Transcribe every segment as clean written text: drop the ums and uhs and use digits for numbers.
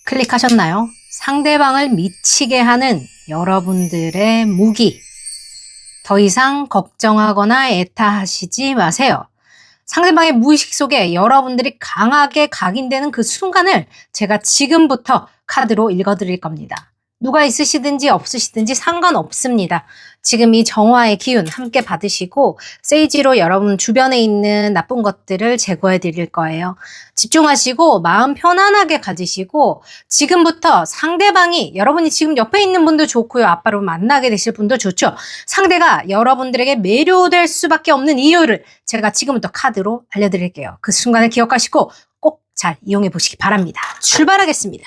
클릭하셨나요? 상대방을 미치게 하는 여러분들의 무기. 더 이상 걱정하거나 애타하시지 마세요. 상대방의 무의식 속에 여러분들이 강하게 각인되는 그 순간을 제가 지금부터 카드로 읽어드릴 겁니다. 누가 있으시든지 없으시든지 상관없습니다. 지금 이 정화의 기운 함께 받으시고 세이지로 여러분 주변에 있는 나쁜 것들을 제거해 드릴 거예요. 집중하시고 마음 편안하게 가지시고 지금부터 상대방이 여러분이 지금 옆에 있는 분도 좋고요. 앞으로 만나게 되실 분도 좋죠. 상대가 여러분들에게 매료될 수밖에 없는 이유를 제가 지금부터 카드로 알려드릴게요. 그 순간을 기억하시고 꼭 잘 이용해 보시기 바랍니다. 출발하겠습니다.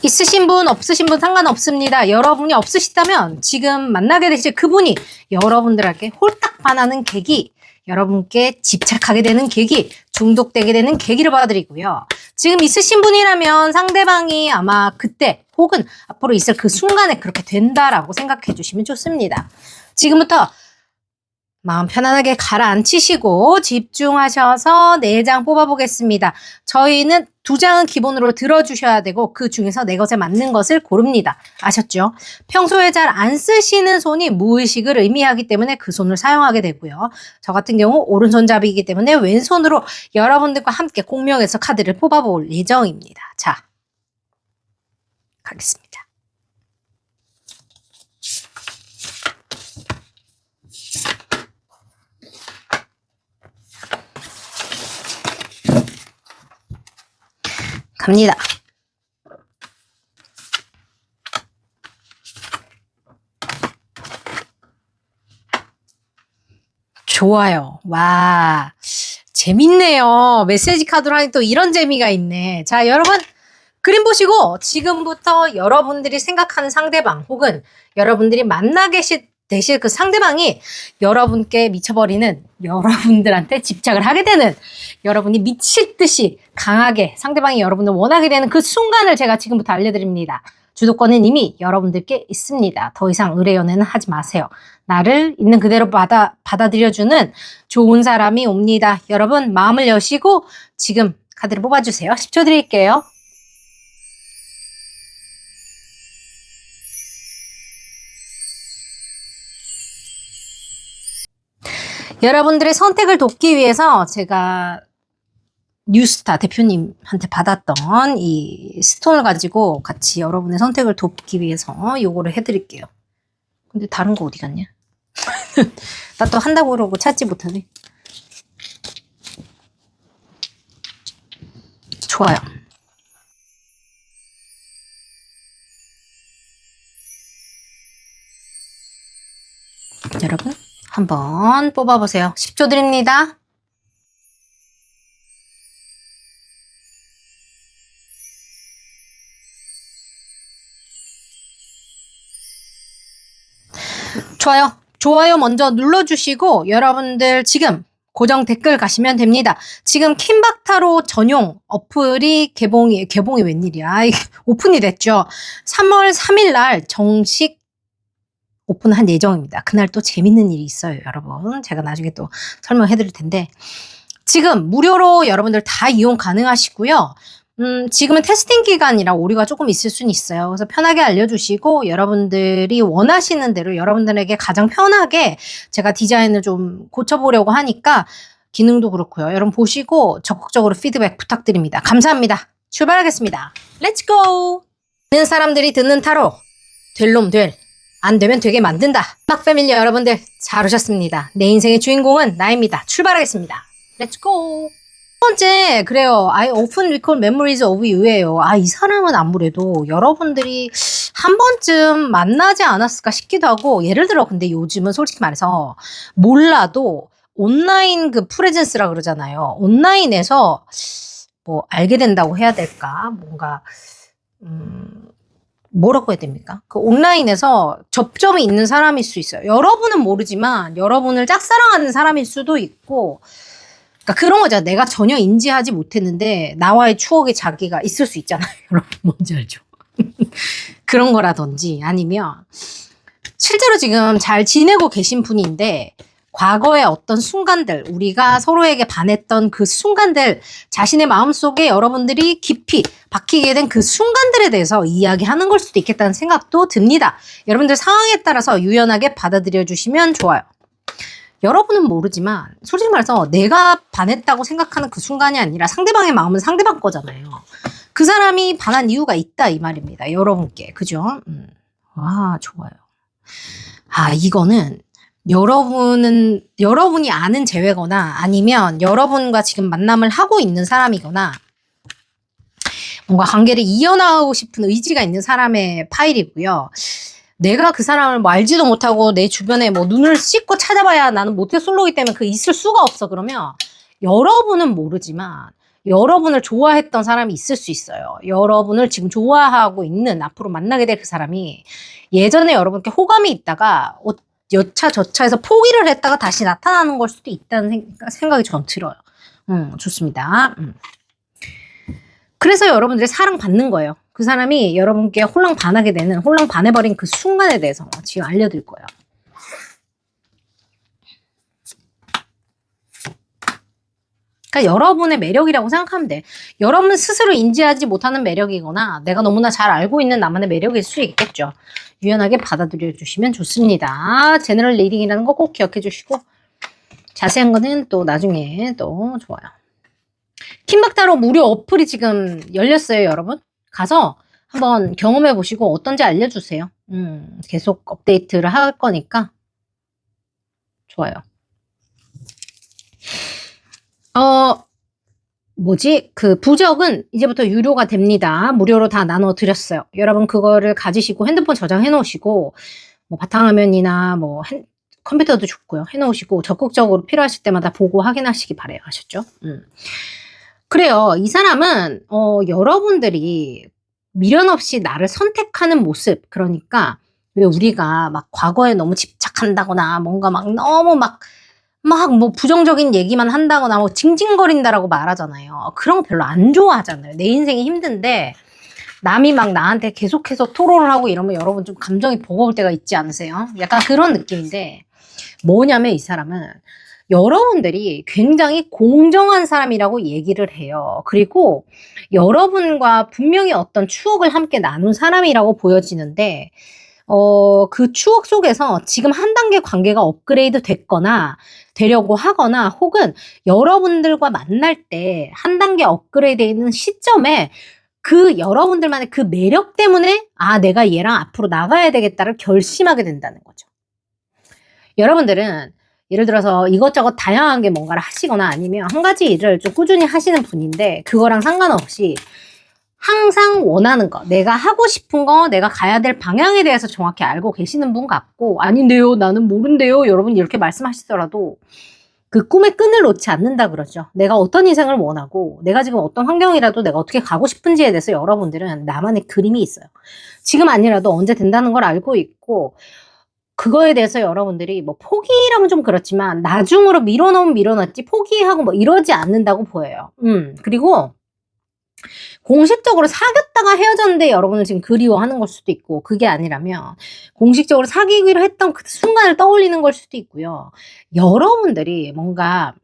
있으신 분, 없으신 분 상관없습니다. 여러분이 없으시다면 지금 만나게 되실 그분이 여러분들에게 홀딱 반하는 계기, 여러분께 집착하게 되는 계기, 중독되게 되는 계기를 봐드리고요. 지금 있으신 분이라면 상대방이 아마 그때 혹은 앞으로 있을 그 순간에 그렇게 된다라고 생각해 주시면 좋습니다. 지금부터 마음 편안하게 가라앉히시고 집중하셔서 4장 뽑아보겠습니다. 저희는 2장은 기본으로 들어주셔야 되고 그 중에서 내 것에 맞는 것을 고릅니다. 아셨죠? 평소에 잘 안 쓰시는 손이 무의식을 의미하기 때문에 그 손을 사용하게 되고요. 저 같은 경우 오른손잡이이기 때문에 왼손으로 여러분들과 함께 공명해서 카드를 뽑아볼 예정입니다. 자, 가겠습니다. 갑니다. 좋아요. 와, 재밌네요. 메시지 카드로 하니 또 이런 재미가 있네. 자, 여러분 그림 보시고 지금부터 여러분들이 생각하는 상대방 혹은 여러분들이 만나게 되실 그 상대방이 여러분께 미쳐버리는, 여러분들한테 집착을 하게 되는, 여러분이 미칠 듯이 강하게 상대방이 여러분을 원하게 되는 그 순간을 제가 지금부터 알려드립니다. 주도권은 이미 여러분들께 있습니다. 더 이상 의뢰연애는 하지 마세요. 나를 있는 그대로 받아들여주는 좋은 사람이 옵니다. 여러분 마음을 여시고 지금 카드를 뽑아주세요. 10초 드릴게요. 여러분들의 선택을 돕기 위해서 제가 뉴스타 대표님한테 받았던 이 스톤을 가지고 같이 여러분의 선택을 돕기 위해서 요거를 해드릴게요. 근데 다른 거 어디 갔냐? 나 또 한다고 그러고 찾지 못하네. 좋아요. 여러분 한번 뽑아보세요. 10초 드립니다. 좋아요 먼저 눌러주시고 여러분들 지금 고정 댓글 가시면 됩니다. 지금 킴박타로 전용 어플이 개봉이 웬일이야. 오픈이 됐죠. 3월 3일 날 정식 오픈한 예정입니다. 그날 또 재밌는 일이 있어요, 여러분. 제가 나중에 또 설명해 드릴 텐데 지금 무료로 여러분들 다 이용 가능하시고요. 지금은 테스팅 기간이라 오류가 조금 있을 수는 있어요. 그래서 편하게 알려주시고 여러분들이 원하시는 대로 여러분들에게 가장 편하게 제가 디자인을 좀 고쳐보려고 하니까 기능도 그렇고요. 여러분 보시고 적극적으로 피드백 부탁드립니다. 감사합니다. 출발하겠습니다. 렛츠고! 듣는 사람들이 듣는 타로 될 놈 될, 안 되면 되게 만든다. 음악 패밀리 여러분들 잘 오셨습니다. 내 인생의 주인공은 나입니다. 출발하겠습니다. 렛츠고! 첫 번째, 그래요. I often recall memories of you예요. 이 사람은 아무래도 여러분들이 한 번쯤 만나지 않았을까 싶기도 하고, 예를 들어, 근데 요즘은 솔직히 말해서 몰라도 온라인 그 프레젠스라 그러잖아요. 온라인에서 뭐 알게 된다고 해야 될까? 뭔가, 뭐라고 해야 됩니까? 그 온라인에서 접점이 있는 사람일 수 있어요. 여러분은 모르지만 여러분을 짝사랑하는 사람일 수도 있고, 그러니까 그런 거죠. 내가 전혀 인지하지 못했는데 나와의 추억의 자기가 있을 수 있잖아요. 여러분 뭔지 알죠? 그런 거라든지 아니면 실제로 지금 잘 지내고 계신 분인데 과거의 어떤 순간들, 우리가 서로에게 반했던 그 순간들, 자신의 마음속에 여러분들이 깊이 박히게 된 그 순간들에 대해서 이야기하는 걸 수도 있겠다는 생각도 듭니다. 여러분들 상황에 따라서 유연하게 받아들여 주시면 좋아요. 여러분은 모르지만 솔직히 말해서 내가 반했다고 생각하는 그 순간이 아니라 상대방의 마음은 상대방 거잖아요. 그 사람이 반한 이유가 있다 이 말입니다. 여러분께. 그죠? 와, 좋아요. 아, 이거는 여러분이 아는 재회거나 아니면 여러분과 지금 만남을 하고 있는 사람이거나 뭔가 관계를 이어나가고 싶은 의지가 있는 사람의 파일이고요. 내가 그 사람을 뭐 알지도 못하고 내 주변에 뭐 눈을 씻고 찾아봐야 나는 모태 솔로이기 때문에 그 있을 수가 없어. 그러면 여러분은 모르지만 여러분을 좋아했던 사람이 있을 수 있어요. 여러분을 지금 좋아하고 있는 앞으로 만나게 될 그 사람이 예전에 여러분께 호감이 있다가 여차저차해서 포기를 했다가 다시 나타나는 걸 수도 있다는 생각이 전 들어요. 좋습니다. 그래서 여러분들이 사랑받는 거예요. 그 사람이 여러분께 홀랑 반하게 되는, 홀랑 반해버린 그 순간에 대해서 지금 알려드릴 거예요. 그러니까 여러분의 매력이라고 생각하면 돼. 여러분 스스로 인지하지 못하는 매력이거나 내가 너무나 잘 알고 있는 나만의 매력일 수 있겠죠. 유연하게 받아들여 주시면 좋습니다. 제너럴 리딩이라는 거 꼭 기억해 주시고 자세한 거는 또 나중에 또 좋아요. 킴박타로 무료 어플이 지금 열렸어요, 여러분. 가서 한번 경험해 보시고 어떤지 알려주세요. 계속 업데이트를 할 거니까 좋아요. 그 부적은 이제부터 유료가 됩니다. 무료로 다 나눠드렸어요. 여러분 그거를 가지시고 핸드폰 저장해 놓으시고 뭐 바탕화면이나 뭐 컴퓨터도 좋고요. 해 놓으시고 적극적으로 필요하실 때마다 보고 확인하시기 바래요. 아셨죠? 그래요. 이 사람은 여러분들이 미련 없이 나를 선택하는 모습, 그러니까 왜 우리가 막 과거에 너무 집착한다거나 뭔가 막 너무 막 뭐 부정적인 얘기만 한다거나 뭐 징징거린다라고 말하잖아요. 그런 거 별로 안 좋아하잖아요. 내 인생이 힘든데 남이 막 나한테 계속해서 토론을 하고 이러면 여러분 좀 감정이 버거울 때가 있지 않으세요? 약간 그런 느낌인데 뭐냐면 이 사람은 여러분들이 굉장히 공정한 사람이라고 얘기를 해요. 그리고 여러분과 분명히 어떤 추억을 함께 나눈 사람이라고 보여지는데 그 추억 속에서 지금 한 단계 관계가 업그레이드 됐거나 되려고 하거나 혹은 여러분들과 만날 때 한 단계 업그레이드 있는 시점에 그 여러분들만의 그 매력 때문에 아, 내가 얘랑 앞으로 나가야 되겠다를 결심하게 된다는 거죠. 여러분들은 예를 들어서 이것저것 다양하게 뭔가를 하시거나 아니면 한 가지 일을 좀 꾸준히 하시는 분인데 그거랑 상관없이 항상 원하는 거, 내가 하고 싶은 거, 내가 가야 될 방향에 대해서 정확히 알고 계시는 분 같고 아닌데요, 나는 모른대요, 여러분 이렇게 말씀하시더라도 그 꿈의 끈을 놓지 않는다 그러죠. 내가 어떤 인생을 원하고 내가 지금 어떤 환경이라도 내가 어떻게 가고 싶은지에 대해서 여러분들은 나만의 그림이 있어요. 지금 아니라도 언제 된다는 걸 알고 있고 그거에 대해서 여러분들이 뭐 포기라면 좀 그렇지만 나중으로 밀어놓으면 밀어놨지 포기하고 뭐 이러지 않는다고 보여요. 그리고 공식적으로 사귀었다가 헤어졌는데 여러분은 지금 그리워하는 걸 수도 있고 그게 아니라면 공식적으로 사귀기로 했던 그 순간을 떠올리는 걸 수도 있고요. 여러분들이 뭔가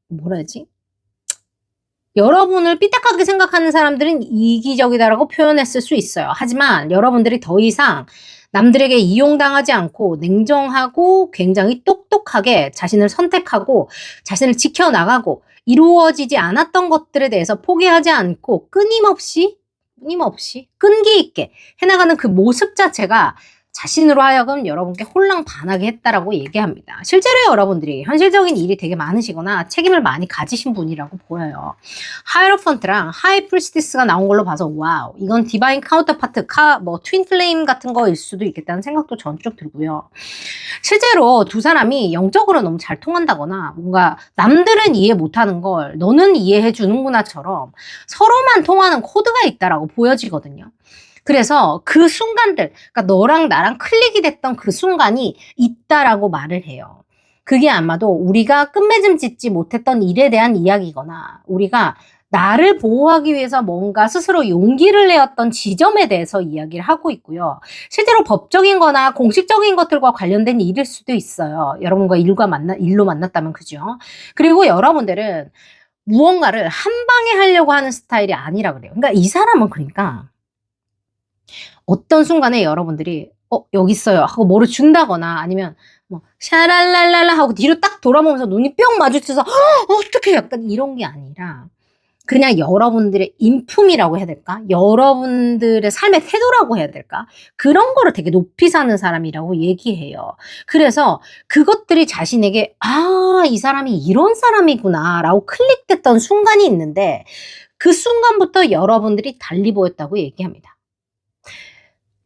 뭐라 하지? 여러분을 삐딱하게 생각하는 사람들은 이기적이다라고 표현했을 수 있어요. 하지만 여러분들이 더 이상 남들에게 이용당하지 않고 냉정하고 굉장히 똑똑하게 자신을 선택하고 자신을 지켜나가고 이루어지지 않았던 것들에 대해서 포기하지 않고 끊임없이 끈기 있게 해나가는 그 모습 자체가 자신으로 하여금 여러분께 홀랑 반하게 했다라고 얘기합니다. 실제로 여러분들이 현실적인 일이 되게 많으시거나 책임을 많이 가지신 분이라고 보여요. 하이로펀트랑 하이프리스티스가 나온 걸로 봐서 와우, 이건 디바인 카운터파트, 뭐 트윈 플레임 같은 거일 수도 있겠다는 생각도 전적 들고요. 실제로 두 사람이 영적으로 너무 잘 통한다거나 뭔가 남들은 이해 못하는 걸 너는 이해해 주는구나처럼 서로만 통하는 코드가 있다라고 보여지거든요. 그래서 그 순간들, 그러니까 너랑 나랑 클릭이 됐던 그 순간이 있다라고 말을 해요. 그게 아마도 우리가 끝맺음 짓지 못했던 일에 대한 이야기거나 우리가 나를 보호하기 위해서 뭔가 스스로 용기를 내었던 지점에 대해서 이야기를 하고 있고요. 실제로 법적인 거나 공식적인 것들과 관련된 일일 수도 있어요. 여러분과 일로 만났다면 그죠? 그리고 여러분들은 무언가를 한 방에 하려고 하는 스타일이 아니라 그래요. 그러니까 이 사람은 그러니까 어떤 순간에 여러분들이 여기 있어요 하고 뭐를 준다거나 아니면 뭐 샤랄랄랄라 하고 뒤로 딱 돌아보면서 눈이 뿅 마주쳐서 어떡해 약간 이런 게 아니라 그냥 여러분들의 인품이라고 해야 될까? 여러분들의 삶의 태도라고 해야 될까? 그런 거를 되게 높이 사는 사람이라고 얘기해요. 그래서 그것들이 자신에게 이 사람이 이런 사람이구나 라고 클릭됐던 순간이 있는데 그 순간부터 여러분들이 달리 보였다고 얘기합니다.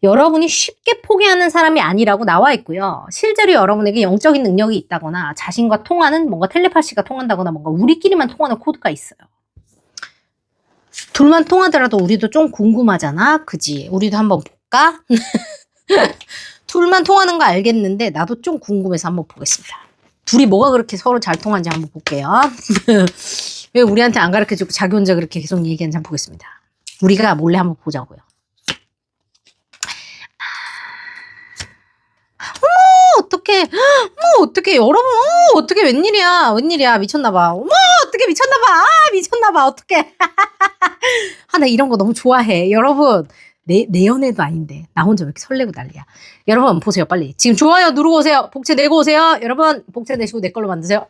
여러분이 쉽게 포기하는 사람이 아니라고 나와 있고요. 실제로 여러분에게 영적인 능력이 있다거나 자신과 통하는 뭔가 텔레파시가 통한다거나 뭔가 우리끼리만 통하는 코드가 있어요. 둘만 통하더라도 우리도 좀 궁금하잖아. 그지? 우리도 한번 볼까? 둘만 통하는 거 알겠는데 나도 좀 궁금해서 한번 보겠습니다. 둘이 뭐가 그렇게 서로 잘 통하는지 한번 볼게요. 왜 우리한테 안 가르쳐주고 자기 혼자 그렇게 계속 얘기하는지 한번 보겠습니다. 우리가 몰래 한번 보자고요. 어떡해. 어떡해. 여러분, 어떡해. 웬일이야. 미쳤나봐. 어떡해. 미쳤나봐. 미쳤나봐. 어떡해. 나 이런 거 너무 좋아해. 여러분, 내 연애도 아닌데. 나 혼자 왜 이렇게 설레고 난리야. 여러분, 보세요. 빨리. 지금 좋아요 누르고 오세요. 복채 내고 오세요. 여러분, 복채 내시고 내 걸로 만드세요.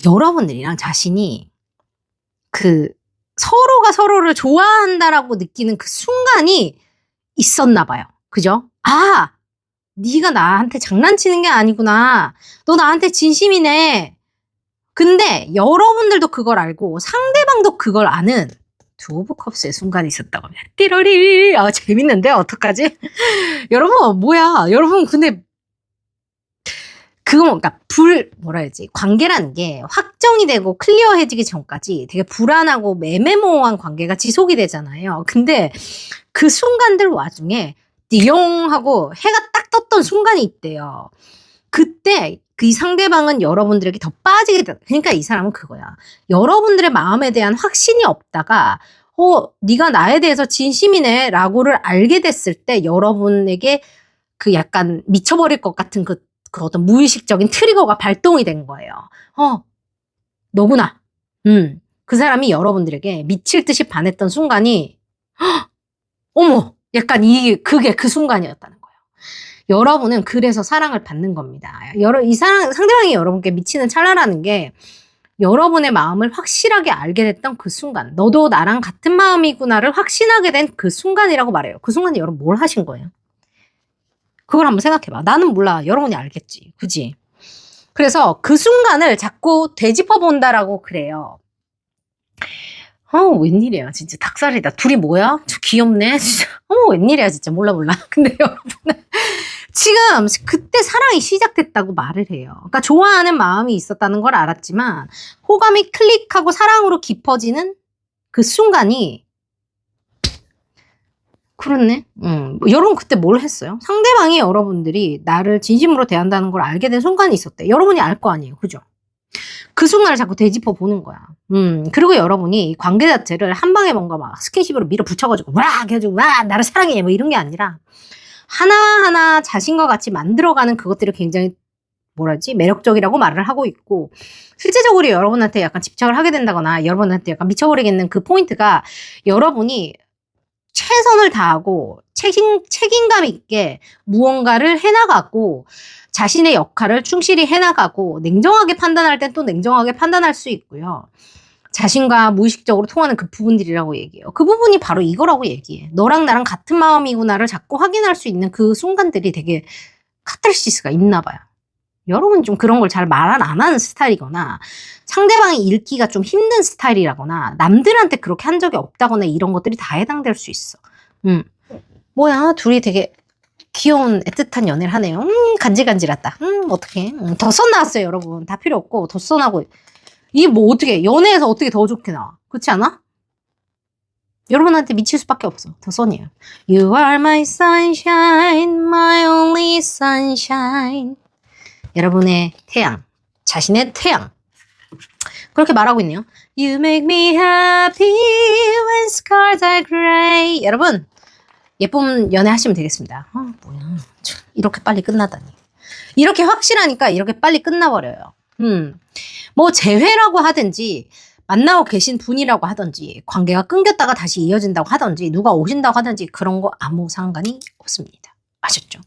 여러분들이랑 자신이 서로가 서로를 좋아한다라고 느끼는 그 순간이 있었나 봐요. 그죠? 네가 나한테 장난치는 게 아니구나. 너 나한테 진심이네. 근데 여러분들도 그걸 알고 상대방도 그걸 아는 두 오브 컵스의 순간이 있었다고 합니다. 띠러리. 재밌는데 어떡하지? 여러분 뭐야. 여러분 근데 그러니까 뭐라 해야지. 관계라는 게 확정이 되고 클리어해지기 전까지 되게 불안하고 매매모호한 관계가 지속이 되잖아요. 근데 그 순간들 와중에 띠용 하고 해가 딱 떴던 순간이 있대요. 그때 이 상대방은 여러분들에게 더 빠지게 돼. 그러니까 이 사람은 그거야. 여러분들의 마음에 대한 확신이 없다가 네가 나에 대해서 진심이네 라고를 알게 됐을 때 여러분에게 그 약간 미쳐버릴 것 같은 그 어떤 무의식적인 트리거가 발동이 된 거예요. 너구나. 그 사람이 여러분들에게 미칠 듯이 반했던 순간이 어머 약간 그게 그 순간이었다는 거예요. 여러분은 그래서 사랑을 받는 겁니다. 상대방이 여러분께 미치는 찰나라는 게 여러분의 마음을 확실하게 알게 됐던 그 순간, 너도 나랑 같은 마음이구나를 확신하게 된 그 순간이라고 말해요. 그 순간에 여러분 뭘 하신 거예요? 그걸 한번 생각해봐. 나는 몰라. 여러분이 알겠지. 그지? 그래서 그 순간을 자꾸 되짚어 본다라고 그래요. 웬일이야. 진짜 닭살이다. 둘이 뭐야? 저 귀엽네. 진짜. 웬일이야. 진짜. 몰라. 근데 여러분은 지금 그때 사랑이 시작됐다고 말을 해요. 그러니까 좋아하는 마음이 있었다는 걸 알았지만 호감이 클릭하고 사랑으로 깊어지는 그 순간이 그렇네. 여러분 그때 뭘 했어요? 상대방이 여러분들이 나를 진심으로 대한다는 걸 알게 된 순간이 있었대. 여러분이 알 거 아니에요. 그죠? 그 순간을 자꾸 되짚어 보는 거야. 그리고 여러분이 이 관계 자체를 한 방에 뭔가 막 스킨십으로 밀어붙여가지고 해가지고 나를 사랑해 뭐 이런 게 아니라 하나하나 자신과 같이 만들어가는 그것들을 굉장히 매력적이라고 말을 하고 있고 실제적으로 여러분한테 약간 집착을 하게 된다거나 여러분한테 약간 미쳐버리겠는 그 포인트가 여러분이 최선을 다하고 책임감 있게 무언가를 해나가고 자신의 역할을 충실히 해나가고 냉정하게 판단할 땐 또 냉정하게 판단할 수 있고요. 자신과 무의식적으로 통하는 그 부분들이라고 얘기해요. 그 부분이 바로 이거라고 얘기해. 너랑 나랑 같은 마음이구나를 자꾸 확인할 수 있는 그 순간들이 되게 카타르시스가 있나 봐요. 여러분 좀 그런 걸 잘 말 안 하는 스타일이거나 상대방이 읽기가 좀 힘든 스타일이라거나 남들한테 그렇게 한 적이 없다거나 이런 것들이 다 해당될 수 있어. 뭐야 둘이 되게 귀여운 애틋한 연애를 하네요. 간질간질하다. 어떡해. 덧선 나왔어요 여러분. 다 필요 없고 덧선하고 이게 뭐 어떻게 연애에서 어떻게 더 좋게 나와. 그렇지 않아? 여러분한테 미칠 수밖에 없어. 덧선이에요. You are my sunshine, my only sunshine. 여러분의 태양, 자신의 태양. 그렇게 말하고 있네요. You make me happy when skies are gray. 여러분, 예쁜 연애 하시면 되겠습니다. 뭐야. 참, 이렇게 빨리 끝나다니. 이렇게 확실하니까 이렇게 빨리 끝나버려요. 뭐 재회라고 하든지 만나고 계신 분이라고 하든지 관계가 끊겼다가 다시 이어진다고 하든지 누가 오신다고 하든지 그런 거 아무 상관이 없습니다. 아셨죠?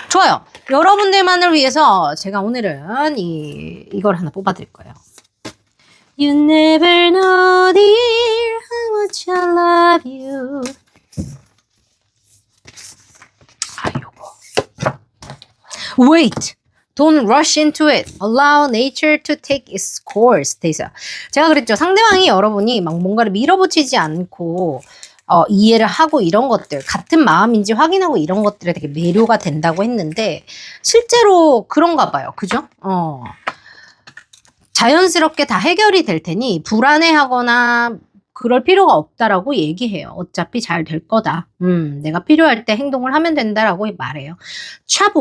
좋아요. 여러분들만을 위해서 제가 오늘은 이걸 하나 뽑아드릴 거예요. You never know dear how much I love you. 요거. Wait. Don't rush into it. Allow nature to take its course. 돼 있어요. 제가 그랬죠. 상대방이 여러분이 막 뭔가를 밀어붙이지 않고 이해를 하고 이런 것들, 같은 마음인지 확인하고 이런 것들에 되게 매료가 된다고 했는데 실제로 그런가 봐요. 그죠? 자연스럽게 다 해결이 될 테니 불안해하거나 그럴 필요가 없다라고 얘기해요. 어차피 잘 될 거다. 내가 필요할 때 행동을 하면 된다라고 말해요. 샵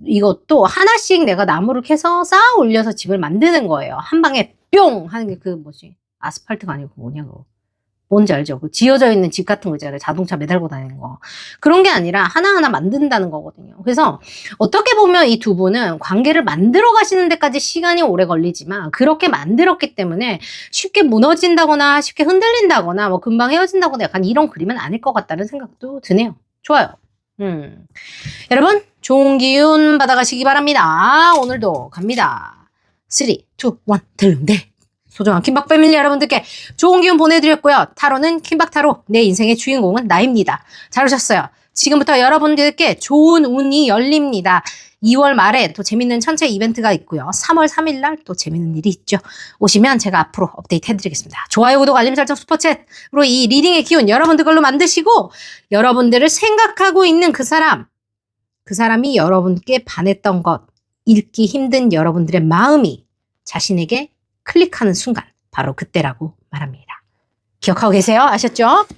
이것도 하나씩 내가 나무를 캐서 쌓아 올려서 집을 만드는 거예요. 한 방에 뿅 하는 게 그 뭐지? 아스팔트가 아니고 뭐냐 그거. 뭔지 알죠? 그 지어져 있는 집 같은 거 있잖아요. 자동차 매달고 다니는 거. 그런 게 아니라 하나하나 만든다는 거거든요. 그래서 어떻게 보면 이 두 분은 관계를 만들어 가시는 데까지 시간이 오래 걸리지만 그렇게 만들었기 때문에 쉽게 무너진다거나 쉽게 흔들린다거나 뭐 금방 헤어진다거나 약간 이런 그림은 아닐 것 같다는 생각도 드네요. 좋아요. 여러분 좋은 기운 받아가시기 바랍니다. 오늘도 갑니다. 3, 2, 1 들릉대. 소중한 킴박 패밀리 여러분들께 좋은 기운 보내드렸고요. 타로는 킴박 타로, 내 인생의 주인공은 나입니다. 잘 오셨어요. 지금부터 여러분들께 좋은 운이 열립니다. 2월 말에 또 재밌는 천체 이벤트가 있고요. 3월 3일 날 또 재밌는 일이 있죠. 오시면 제가 앞으로 업데이트 해드리겠습니다. 좋아요, 구독, 알림 설정, 슈퍼챗으로 이 리딩의 기운 여러분들 걸로 만드시고 여러분들을 생각하고 있는 그 사람이 여러분께 반했던 것, 읽기 힘든 여러분들의 마음이 자신에게 클릭하는 순간 바로 그때라고 말합니다. 기억하고 계세요? 아셨죠?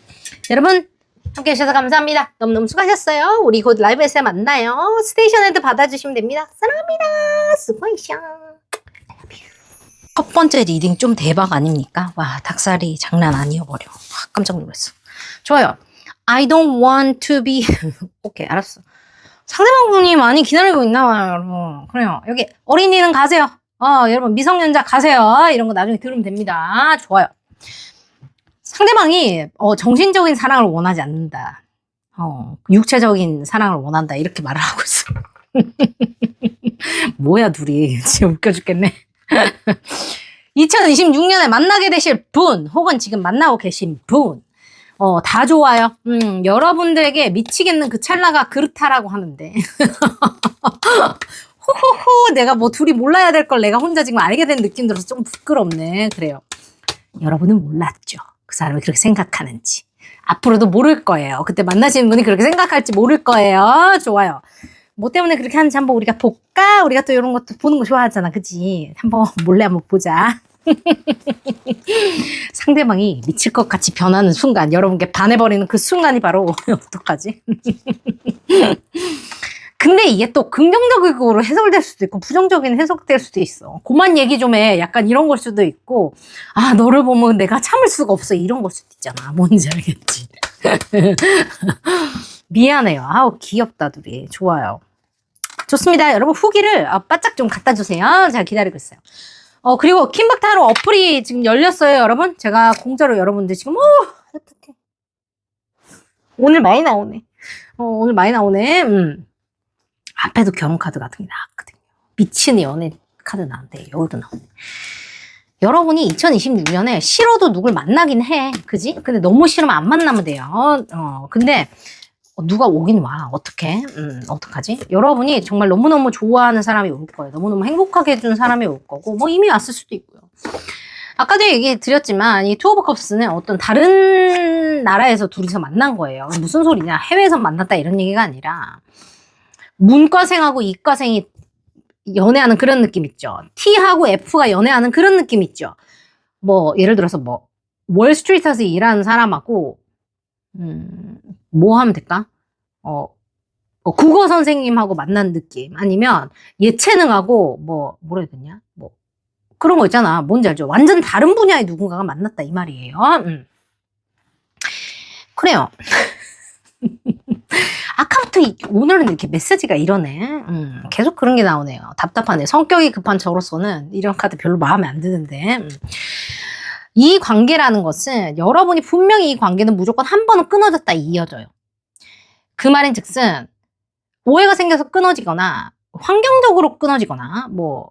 여러분 함께 해주셔서 감사합니다. 너무너무 수고하셨어요. 우리 곧 라이브에서 만나요. 스테이션 헤드 받아주시면 됩니다. 사랑합니다. 수고하셨어요. 첫 번째 리딩 좀 대박 아닙니까? 와, 닭살이 장난 아니어버려. 깜짝 놀랐어. 좋아요. I don't want to be 오케이, 알았어. 상대방분이 많이 기다리고 있나 봐요, 여러분. 그래요. 여기 어린이는 가세요. 여러분 미성년자 가세요. 이런 거 나중에 들으면 됩니다. 좋아요. 상대방이 정신적인 사랑을 원하지 않는다. 육체적인 사랑을 원한다. 이렇게 말을 하고 있어. 뭐야 둘이. 진짜 웃겨 죽겠네. 2026년에 만나게 되실 분 혹은 지금 만나고 계신 분 다 좋아요. 여러분들에게 미치겠는 그 찰나가 그렇다라고 하는데 호호호 내가 뭐 둘이 몰라야 될 걸 내가 혼자 지금 알게 된 느낌 들어서 좀 부끄럽네. 그래요. 여러분은 몰랐죠. 그 사람이 그렇게 생각하는지. 앞으로도 모를 거예요. 그때 만나시는 분이 그렇게 생각할지 모를 거예요. 좋아요. 뭐 때문에 그렇게 하는지 한번 우리가 볼까? 우리가 또 이런 것도 보는 거 좋아하잖아. 그치? 한번 몰래 한번 보자. 상대방이 미칠 것 같이 변하는 순간 여러분께 반해버리는 그 순간이 바로 어떡하지? 근데 이게 또 긍정적으로 해석될 수도 있고 부정적인 해석될 수도 있어. 그만 얘기 좀 해. 약간 이런 걸 수도 있고 너를 보면 내가 참을 수가 없어. 이런 걸 수도 있잖아. 뭔지 알겠지? 미안해요. 아우 귀엽다 둘이. 좋아요. 좋습니다. 여러분 후기를 바짝 좀 갖다 주세요. 제가 기다리고 있어요. 그리고 킴박타로 어플이 지금 열렸어요, 여러분. 제가 공짜로 여러분들 지금 어떡해. 오늘 많이 나오네. 오늘 많이 나오네. 앞에도 결혼 카드 같은 게 나왔거든요. 미친 연애 카드 나왔는데 여기도 나오네. 여러분이 2026년에 싫어도 누굴 만나긴 해. 그지? 근데 너무 싫으면 안 만나면 돼요. 근데 누가 오긴 와. 어떡해? 어떡하지? 여러분이 정말 너무너무 좋아하는 사람이 올 거예요. 너무너무 행복하게 해준 사람이 올 거고 뭐 이미 왔을 수도 있고요. 아까도 얘기 드렸지만 이 투 오브 컵스는 어떤 다른 나라에서 둘이서 만난 거예요. 무슨 소리냐? 해외에서 만났다 이런 얘기가 아니라 문과생하고 이과생이 연애하는 그런 느낌 있죠. T하고 F가 연애하는 그런 느낌 있죠. 뭐 예를 들어서 뭐 월스트리트에서 일하는 사람하고 뭐 하면 될까? 국어 선생님하고 만난 느낌 아니면 예체능하고 뭐라 해야 되냐? 뭐 그런 거 있잖아. 뭔지 알죠? 완전 다른 분야의 누군가가 만났다 이 말이에요. 그래요. 아까부터 오늘은 이렇게 메시지가 이러네. 계속 그런 게 나오네요. 답답하네. 성격이 급한 저로서는 이런 카드 별로 마음에 안 드는데. 이 관계라는 것은 여러분이 분명히 이 관계는 무조건 한 번은 끊어졌다 이어져요. 그 말인즉슨 오해가 생겨서 끊어지거나 환경적으로 끊어지거나 뭐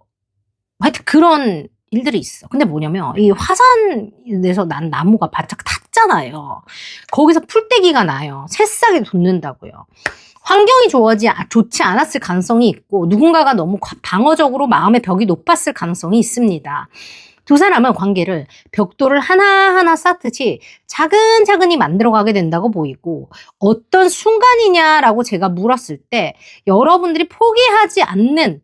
하여튼 그런 일들이 있어. 근데 뭐냐면 이 화산에서 난 나무가 바짝 탔잖아요. 거기서 풀떼기가 나요. 새싹이 돋는다고요. 환경이 좋지 않았을 가능성이 있고 누군가가 너무 방어적으로 마음의 벽이 높았을 가능성이 있습니다. 두 사람은 관계를 벽돌을 하나하나 쌓듯이 차근차근히 만들어가게 된다고 보이고 어떤 순간이냐라고 제가 물었을 때 여러분들이 포기하지 않는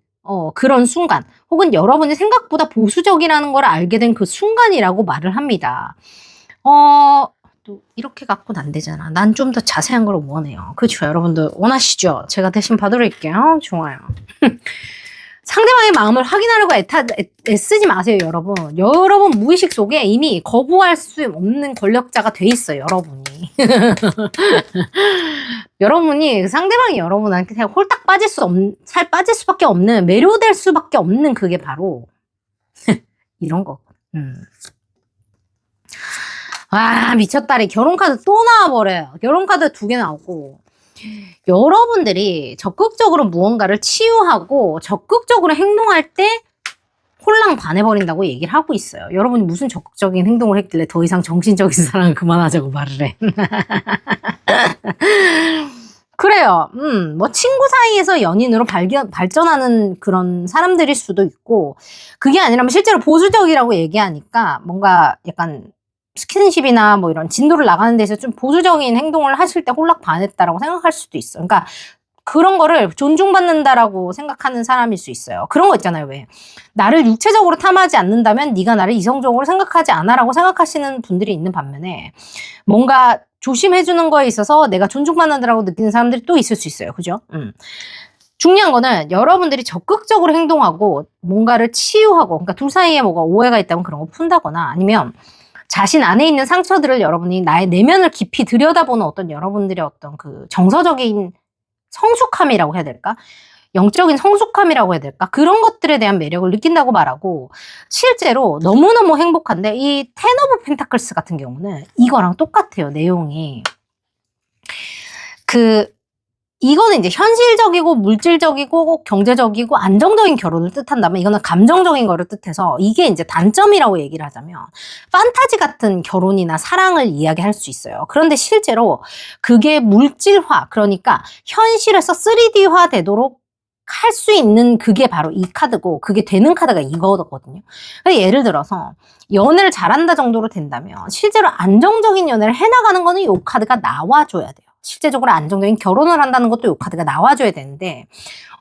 그런 순간 혹은 여러분이 생각보다 보수적이라는 걸 알게 된 그 순간이라고 말을 합니다. 또 이렇게 갖고는 안 되잖아. 난 좀 더 자세한 걸 원해요. 그렇죠? 여러분들 원하시죠? 제가 대신 봐드릴게요. 좋아요. 상대방의 마음을 확인하려고 애쓰지 마세요, 여러분. 여러분 무의식 속에 이미 거부할 수 없는 권력자가 돼 있어요, 여러분이. 여러분이 상대방이 여러분한테 그냥 홀딱 살 빠질 수밖에 없는, 매료될 수밖에 없는 그게 바로 이런 거. 와, 미쳤다리. 결혼카드 또 나와버려요. 결혼카드 2개 나오고. 여러분들이 적극적으로 무언가를 치유하고 적극적으로 행동할 때 홀랑 반해버린다고 얘기를 하고 있어요. 여러분이 무슨 적극적인 행동을 했길래 더 이상 정신적인 사랑을 그만하자고 말을 해. 그래요. 뭐 친구 사이에서 연인으로 발전하는 그런 사람들일 수도 있고 그게 아니라면 실제로 보수적이라고 얘기하니까 뭔가 약간 스킨십이나 뭐 이런 진도를 나가는 데서 좀 보수적인 행동을 하실 때 홀락 반했다라고 생각할 수도 있어. 그러니까 그런 거를 존중받는다라고 생각하는 사람일 수 있어요. 그런 거 있잖아요. 왜? 나를 육체적으로 탐하지 않는다면 네가 나를 이성적으로 생각하지 않아라고 생각하시는 분들이 있는 반면에 뭔가 조심해주는 거에 있어서 내가 존중받는다라고 느끼는 사람들이 또 있을 수 있어요. 그죠? 중요한 거는 여러분들이 적극적으로 행동하고 뭔가를 치유하고 그러니까 둘 사이에 뭐가 오해가 있다면 그런 거 푼다거나 아니면 자신 안에 있는 상처들을 여러분이 나의 내면을 깊이 들여다보는 어떤 여러분들의 어떤 그 정서적인 성숙함이라고 해야 될까? 영적인 성숙함이라고 해야 될까? 그런 것들에 대한 매력을 느낀다고 말하고 실제로 너무너무 행복한데 이 텐 오브 펜타클스 같은 경우는 이거랑 똑같아요. 내용이. 이거는 이제 현실적이고 물질적이고 경제적이고 안정적인 결혼을 뜻한다면 이거는 감정적인 거를 뜻해서 이게 이제 단점이라고 얘기를 하자면 판타지 같은 결혼이나 사랑을 이야기할 수 있어요. 그런데 실제로 그게 물질화 그러니까 현실에서 3D화 되도록 할 수 있는 그게 바로 이 카드고 그게 되는 카드가 이거거든요. 예를 들어서 연애를 잘한다 정도로 된다면 실제로 안정적인 연애를 해나가는 거는 이 카드가 나와줘야 돼요. 실제적으로 안정적인 결혼을 한다는 것도 이 카드가 나와줘야 되는데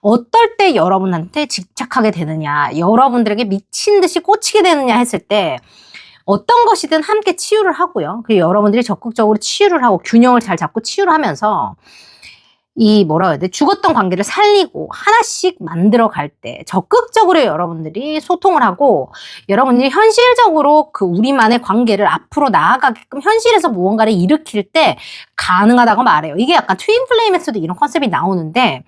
어떨 때 여러분한테 집착하게 되느냐 여러분들에게 미친 듯이 꽂히게 되느냐 했을 때 어떤 것이든 함께 치유를 하고요. 그리고 여러분들이 적극적으로 치유를 하고 균형을 잘 잡고 치유를 하면서 이 뭐라 해야 돼? 죽었던 관계를 살리고 하나씩 만들어 갈 때 적극적으로 여러분들이 소통을 하고 여러분들이 현실적으로 그 우리만의 관계를 앞으로 나아가게끔 현실에서 무언가를 일으킬 때 가능하다고 말해요. 이게 약간 트윈 플레임에서도 이런 컨셉이 나오는데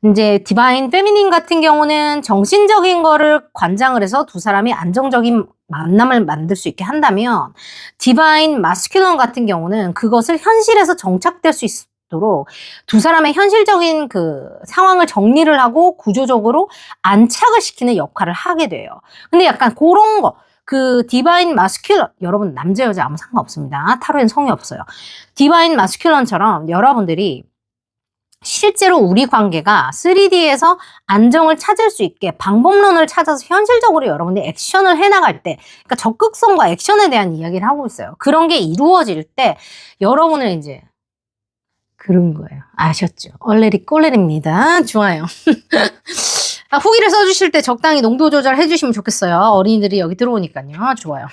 이제 디바인 페미닌 같은 경우는 정신적인 거를 관장을 해서 두 사람이 안정적인 만남을 만들 수 있게 한다면 디바인 마스큘런 같은 경우는 그것을 현실에서 정착될 수 있도록 두 사람의 현실적인 그 상황을 정리를 하고 구조적으로 안착을 시키는 역할을 하게 돼요. 근데 약간 그런 거 그 디바인 마스큘런 여러분 남자 여자 아무 상관없습니다. 타로엔 성이 없어요. 디바인 마스큘런처럼 여러분들이 실제로 우리 관계가 3D에서 안정을 찾을 수 있게 방법론을 찾아서 현실적으로 여러분들이 액션을 해나갈 때 그러니까 적극성과 액션에 대한 이야기를 하고 있어요. 그런 게 이루어질 때 여러분을 이제 그런 거예요. 아셨죠? 얼레리 꼴레리입니다. 좋아요. 후기를 써주실 때 적당히 농도 조절 해주시면 좋겠어요. 어린이들이 여기 들어오니까요. 좋아요.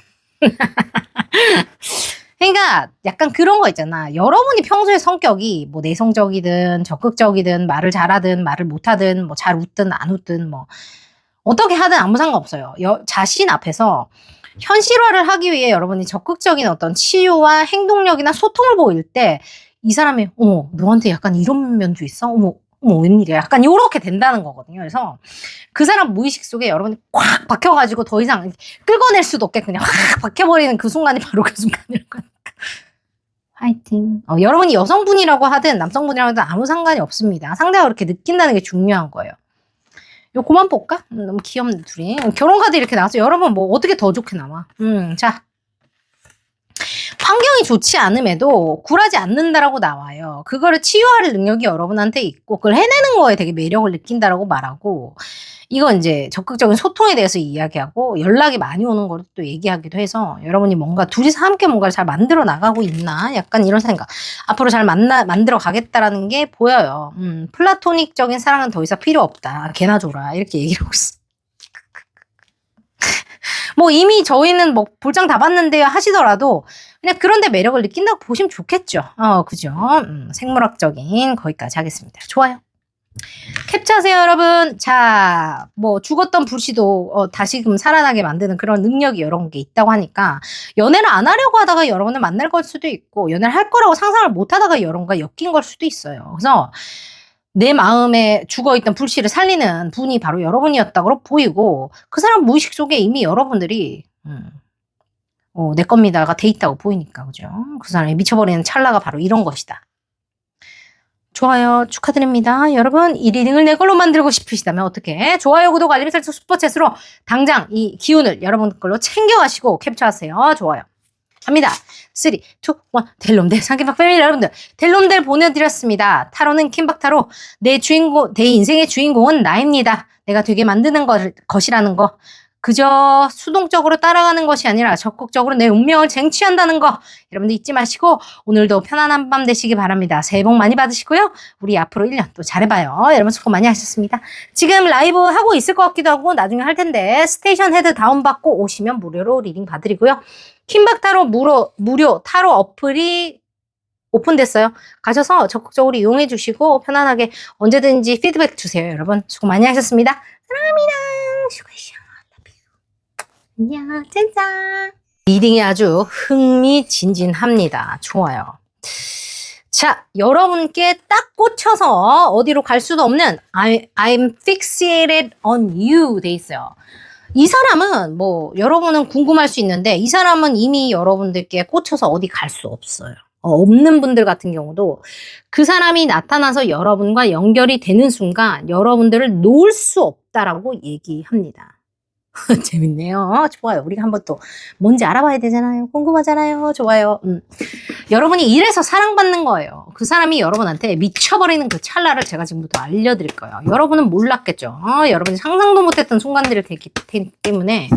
그러니까 약간 그런 거 있잖아. 여러분이 평소에 성격이 뭐 내성적이든 적극적이든 말을 잘하든 말을 못하든 뭐 잘 웃든 안 웃든 뭐 어떻게 하든 아무 상관없어요. 자신 앞에서 현실화를 하기 위해 여러분이 적극적인 어떤 치유와 행동력이나 소통을 보일 때 이 사람이 어머 너한테 약간 이런 면도 있어? 어머 웬일이야? 약간 요렇게 된다는 거거든요. 그래서 그 사람 무의식 속에 여러분이 꽉 박혀가지고 더 이상 끌어낼 수도 없게 그냥 확 박혀버리는 그 순간이 바로 그 순간일 거니까. 화이팅. 여러분이 여성분이라고 하든 남성분이라고 하든 아무 상관이 없습니다. 상대가 그렇게 느낀다는 게 중요한 거예요. 요 그만 볼까? 너무 귀엽네 둘이. 결혼 카드 이렇게 나왔어. 여러분 뭐 어떻게 더 좋게 나와? 자. 환경이 좋지 않음에도 굴하지 않는다라고 나와요. 그거를 치유할 능력이 여러분한테 있고 그걸 해내는 거에 되게 매력을 느낀다라고 말하고 이건 이제 적극적인 소통에 대해서 이야기하고 연락이 많이 오는 걸 또 얘기하기도 해서 여러분이 뭔가 둘이서 함께 뭔가를 잘 만들어 나가고 있나 약간 이런 생각. 앞으로 잘 만들어 가겠다라는 게 보여요. 플라토닉적인 사랑은 더 이상 필요 없다. 개나 줘라 이렇게 얘기를 하고 있어. 뭐 이미 저희는 뭐 볼장 다 봤는데요 하시더라도 그냥 그런데 매력을 느낀다고 보시면 좋겠죠. 그죠. 생물학적인 거기까지 하겠습니다. 좋아요. 캡처하세요 여러분. 자, 뭐 죽었던 불씨도 다시금 살아나게 만드는 그런 능력이 여러 개 있다고 하니까 연애를 안 하려고 하다가 여러분을 만날 걸 수도 있고 연애를 할 거라고 상상을 못 하다가 여러분과 엮인 걸 수도 있어요. 그래서 내 마음에 죽어있던 불씨를 살리는 분이 바로 여러분이었다고 보이고 그 사람 무의식 속에 이미 여러분들이 내 겁니다가 돼 있다고 보이니까 그죠? 그 사람이 미쳐버리는 찰나가 바로 이런 것이다. 좋아요 축하드립니다. 여러분 1리딩을 내 걸로 만들고 싶으시다면 어떻게? 좋아요 구독 알림 설정 슈퍼챗으로 당장 이 기운을 여러분 걸로 챙겨가시고 캡처하세요. 좋아요. 갑니다. 3, 2, 1 델롬델 상기박 패밀리 여러분들 델롬델 보내드렸습니다. 타로는 킴박타로 내 인생의 주인공은 나입니다. 내가 되게 만드는 것이라는 거 그저 수동적으로 따라가는 것이 아니라 적극적으로 내 운명을 쟁취한다는 거 여러분들 잊지 마시고 오늘도 편안한 밤 되시기 바랍니다. 새해 복 많이 받으시고요. 우리 앞으로 1년 또 잘해봐요. 여러분 수고 많이 하셨습니다. 지금 라이브 하고 있을 것 같기도 하고 나중에 할 텐데 스테이션 헤드 다운받고 오시면 무료로 리딩 봐드리고요. 킴박타로 무료 타로 어플이 오픈됐어요. 가셔서 적극적으로 이용해 주시고 편안하게 언제든지 피드백 주세요. 여러분 수고 많이 하셨습니다. 사랑합니다. 수고하셨어요. 안녕 짠짠. 리딩이 아주 흥미진진합니다. 좋아요. 자, 여러분께 딱 꽂혀서 어디로 갈 수도 없는 I'm fixated on you 돼 있어요. 이 사람은 뭐 여러분은 궁금할 수 있는데 이 사람은 이미 여러분들께 꽂혀서 어디 갈 수 없어요. 없는 분들 같은 경우도 그 사람이 나타나서 여러분과 연결이 되는 순간 여러분들을 놓을 수 없다라고 얘기합니다. 재밌네요. 좋아요. 우리가 한번 또 뭔지 알아봐야 되잖아요. 궁금하잖아요. 좋아요. 여러분이 이래서 사랑받는 거예요. 그 사람이 여러분한테 미쳐버리는 그 찰나를 제가 지금부터 알려드릴 거예요. 여러분은 몰랐겠죠. 여러분이 상상도 못했던 순간들이 되기 때문에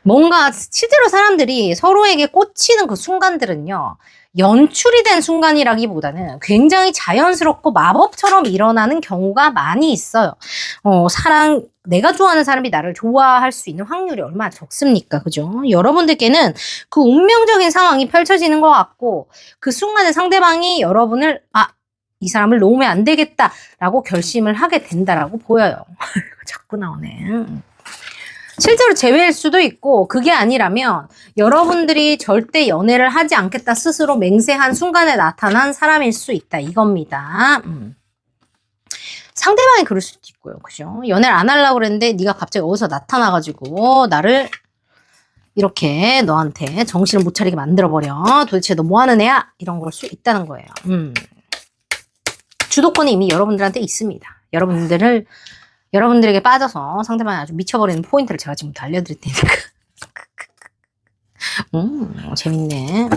뭔가 실제로 사람들이 서로에게 꽂히는 그 순간들은요. 연출이 된 순간이라기보다는 굉장히 자연스럽고 마법처럼 일어나는 경우가 많이 있어요. 내가 좋아하는 사람이 나를 좋아할 수 있는 확률이 얼마나 적습니까? 그죠? 여러분들께는 그 운명적인 상황이 펼쳐지는 것 같고 그 순간에 상대방이 여러분을 이 사람을 놓으면 안 되겠다라고 결심을 하게 된다라고 보여요. 자꾸 나오네. 실제로 제외일 수도 있고 그게 아니라면 여러분들이 절대 연애를 하지 않겠다 스스로 맹세한 순간에 나타난 사람일 수 있다 이겁니다. 상대방이 그럴 수도 있고요. 그죠? 연애를 안 하려고 그랬는데 네가 갑자기 어디서 나타나가지고 나를 이렇게 너한테 정신을 못 차리게 만들어버려. 도대체 너 뭐하는 애야? 이런 걸 수 있다는 거예요. 주도권이 이미 여러분들한테 있습니다. 여러분들에게 빠져서 상대방이 아주 미쳐버리는 포인트를 제가 지금부터 알려드릴 테니까. 재밌네.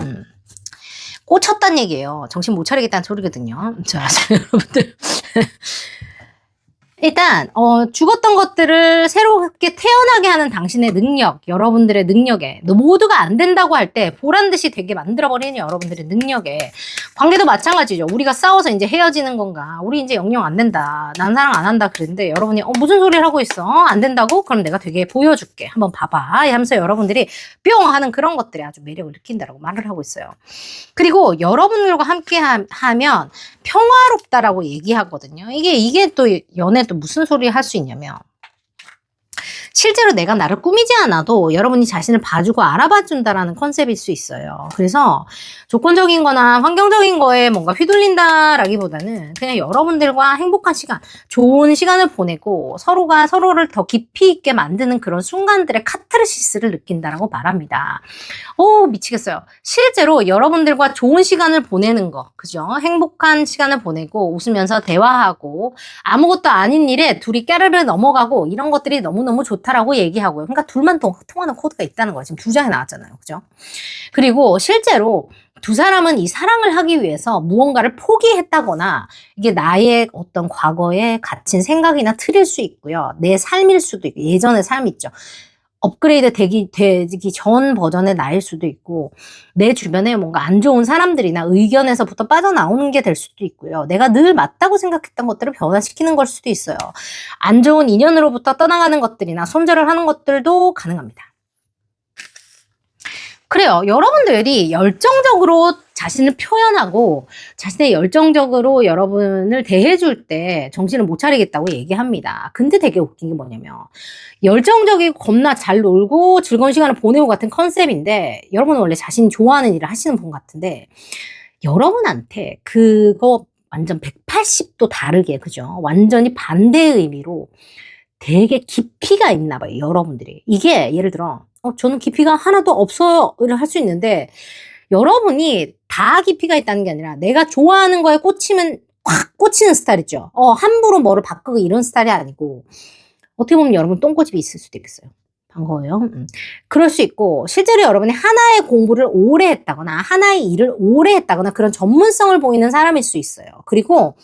꽂혔단 얘기예요. 정신 못 차리겠다는 소리거든요. 자, 여러분들. 일단 죽었던 것들을 새롭게 태어나게 하는 당신의 능력, 여러분들의 능력에 모두가 안 된다고 할 때 보란듯이 되게 만들어버리는 여러분들의 능력에 관계도 마찬가지죠. 우리가 싸워서 이제 헤어지는 건가? 우리 이제 영영 안 된다. 난 사랑 안 한다 그랬는데 여러분이 무슨 소리를 하고 있어? 안 된다고? 그럼 내가 되게 보여줄게. 한번 봐봐. 하면서 여러분들이 뿅 하는 그런 것들이 아주 매력을 느낀다라고 말을 하고 있어요. 그리고 여러분들과 함께 하면 평화롭다라고 얘기하거든요. 이게 또 연애 또 무슨 소리 할 수 있냐면 실제로 내가 나를 꾸미지 않아도 여러분이 자신을 봐주고 알아봐준다라는 컨셉일 수 있어요. 그래서 조건적인 거나 환경적인 거에 뭔가 휘둘린다라기보다는 그냥 여러분들과 행복한 시간, 좋은 시간을 보내고 서로가 서로를 더 깊이 있게 만드는 그런 순간들의 카타르시스를 느낀다라고 말합니다. 오, 미치겠어요. 실제로 여러분들과 좋은 시간을 보내는 거, 그죠? 행복한 시간을 보내고 웃으면서 대화하고 아무것도 아닌 일에 둘이 깨르르 넘어가고 이런 것들이 너무너무 좋다라고 얘기하고요. 그러니까 둘만 통하는 코드가 있다는 거예요. 지금 두 장이 나왔잖아요. 그죠? 그리고 실제로 두 사람은 이 사랑을 하기 위해서 무언가를 포기했다거나 이게 나의 어떤 과거에 갇힌 생각이나 틀일 수 있고요. 내 삶일 수도 있고 예전의 삶 있죠. 업그레이드 되기 전 버전의 나일 수도 있고 내 주변에 뭔가 안 좋은 사람들이나 의견에서부터 빠져나오는 게 될 수도 있고요. 내가 늘 맞다고 생각했던 것들을 변화시키는 걸 수도 있어요. 안 좋은 인연으로부터 떠나가는 것들이나 손절을 하는 것들도 가능합니다. 그래요. 여러분들이 열정적으로 자신을 표현하고 자신의 열정적으로 여러분을 대해줄 때 정신을 못 차리겠다고 얘기합니다. 근데 되게 웃긴 게 뭐냐면 열정적이고 겁나 잘 놀고 즐거운 시간을 보내고 같은 컨셉인데 여러분은 원래 자신이 좋아하는 일을 하시는 분 같은데 여러분한테 그거 완전 180도 다르게 그죠? 완전히 반대의 의미로 되게 깊이가 있나 봐요. 여러분들이. 이게 예를 들어 저는 깊이가 하나도 없어요를 할 수 있는데 여러분이 다 깊이가 있다는 게 아니라 내가 좋아하는 거에 꽂히면 확 꽂히는 스타일 있죠. 함부로 뭐를 바꾸고 이런 스타일이 아니고 어떻게 보면 여러분 똥꼬집이 있을 수도 있겠어요. 반가워요. 그럴 수 있고 실제로 여러분이 하나의 공부를 오래 했다거나 하나의 일을 오래 했다거나 그런 전문성을 보이는 사람일 수 있어요. 그리고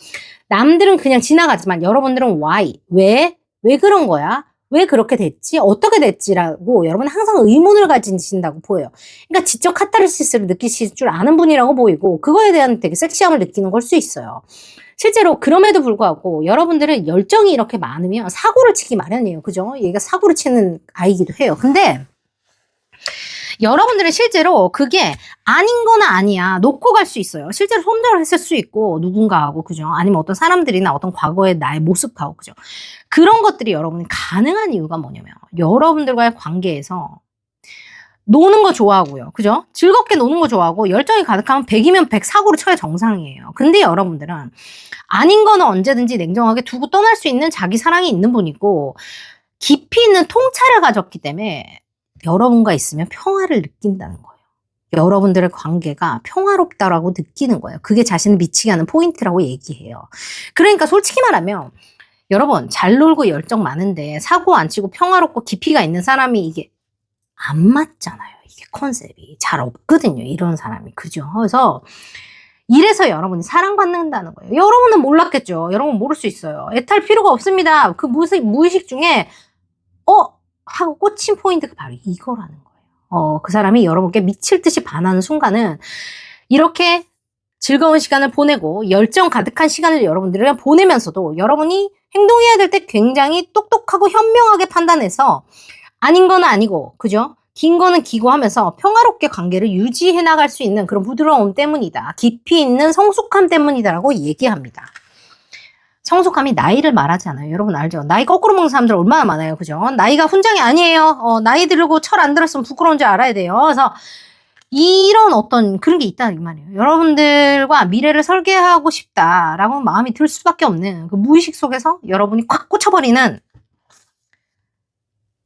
남들은 그냥 지나가지만 여러분들은 why? 왜 그런 거야? 왜 그렇게 됐지? 어떻게 됐지라고 여러분 항상 의문을 가지신다고 보여요. 그러니까 지적 카타르시스를 느끼실 줄 아는 분이라고 보이고 그거에 대한 되게 섹시함을 느끼는 걸 수 있어요. 실제로 그럼에도 불구하고 여러분들은 열정이 이렇게 많으면 사고를 치기 마련이에요. 그죠? 얘가 사고를 치는 아이기도 해요. 근데 여러분들은 실제로 그게 아닌 건 아니야. 놓고 갈 수 있어요. 실제로 손절을 했을 수 있고 누군가하고 그죠? 아니면 어떤 사람들이나 어떤 과거의 나의 모습하고 그죠? 그런 것들이 여러분이 가능한 이유가 뭐냐면 여러분들과의 관계에서 노는 거 좋아하고요. 그죠? 즐겁게 노는 거 좋아하고 열정이 가득하면 100이면 100 사고를 쳐야 정상이에요. 근데 여러분들은 아닌 거는 언제든지 냉정하게 두고 떠날 수 있는 자기 사랑이 있는 분이고 깊이 있는 통찰을 가졌기 때문에 여러분과 있으면 평화를 느낀다는 거예요. 여러분들의 관계가 평화롭다라고 느끼는 거예요. 그게 자신을 미치게 하는 포인트라고 얘기해요. 그러니까 솔직히 말하면 여러분 잘 놀고 열정 많은데 사고 안 치고 평화롭고 깊이가 있는 사람이 이게 안 맞잖아요. 이게 컨셉이 잘 없거든요. 이런 사람이. 그죠? 그래서 이래서 여러분이 사랑받는다는 거예요. 여러분은 몰랐겠죠. 여러분 모를 수 있어요. 애탈 필요가 없습니다. 그 무의식 중에 하고 꽂힌 포인트가 바로 이거라는 거예요. 그 사람이 여러분께 미칠 듯이 반하는 순간은 이렇게 즐거운 시간을 보내고 열정 가득한 시간을 여러분들이랑 보내면서도 여러분이 행동해야 될 때 굉장히 똑똑하고 현명하게 판단해서 아닌 건 아니고 그죠? 긴 거는 기고 하면서 평화롭게 관계를 유지해 나갈 수 있는 그런 부드러움 때문이다. 깊이 있는 성숙함 때문이다라고 얘기합니다. 성숙함이 나이를 말하지 않아요. 여러분 알죠? 나이 거꾸로 먹는 사람들 얼마나 많아요. 그죠? 나이가 훈장이 아니에요. 나이 들고 철 안 들었으면 부끄러운 줄 알아야 돼요. 그래서 이런 어떤 그런 게 있다는 이 말이에요. 여러분들과 미래를 설계하고 싶다라고 마음이 들 수밖에 없는 그 무의식 속에서 여러분이 콱 꽂혀버리는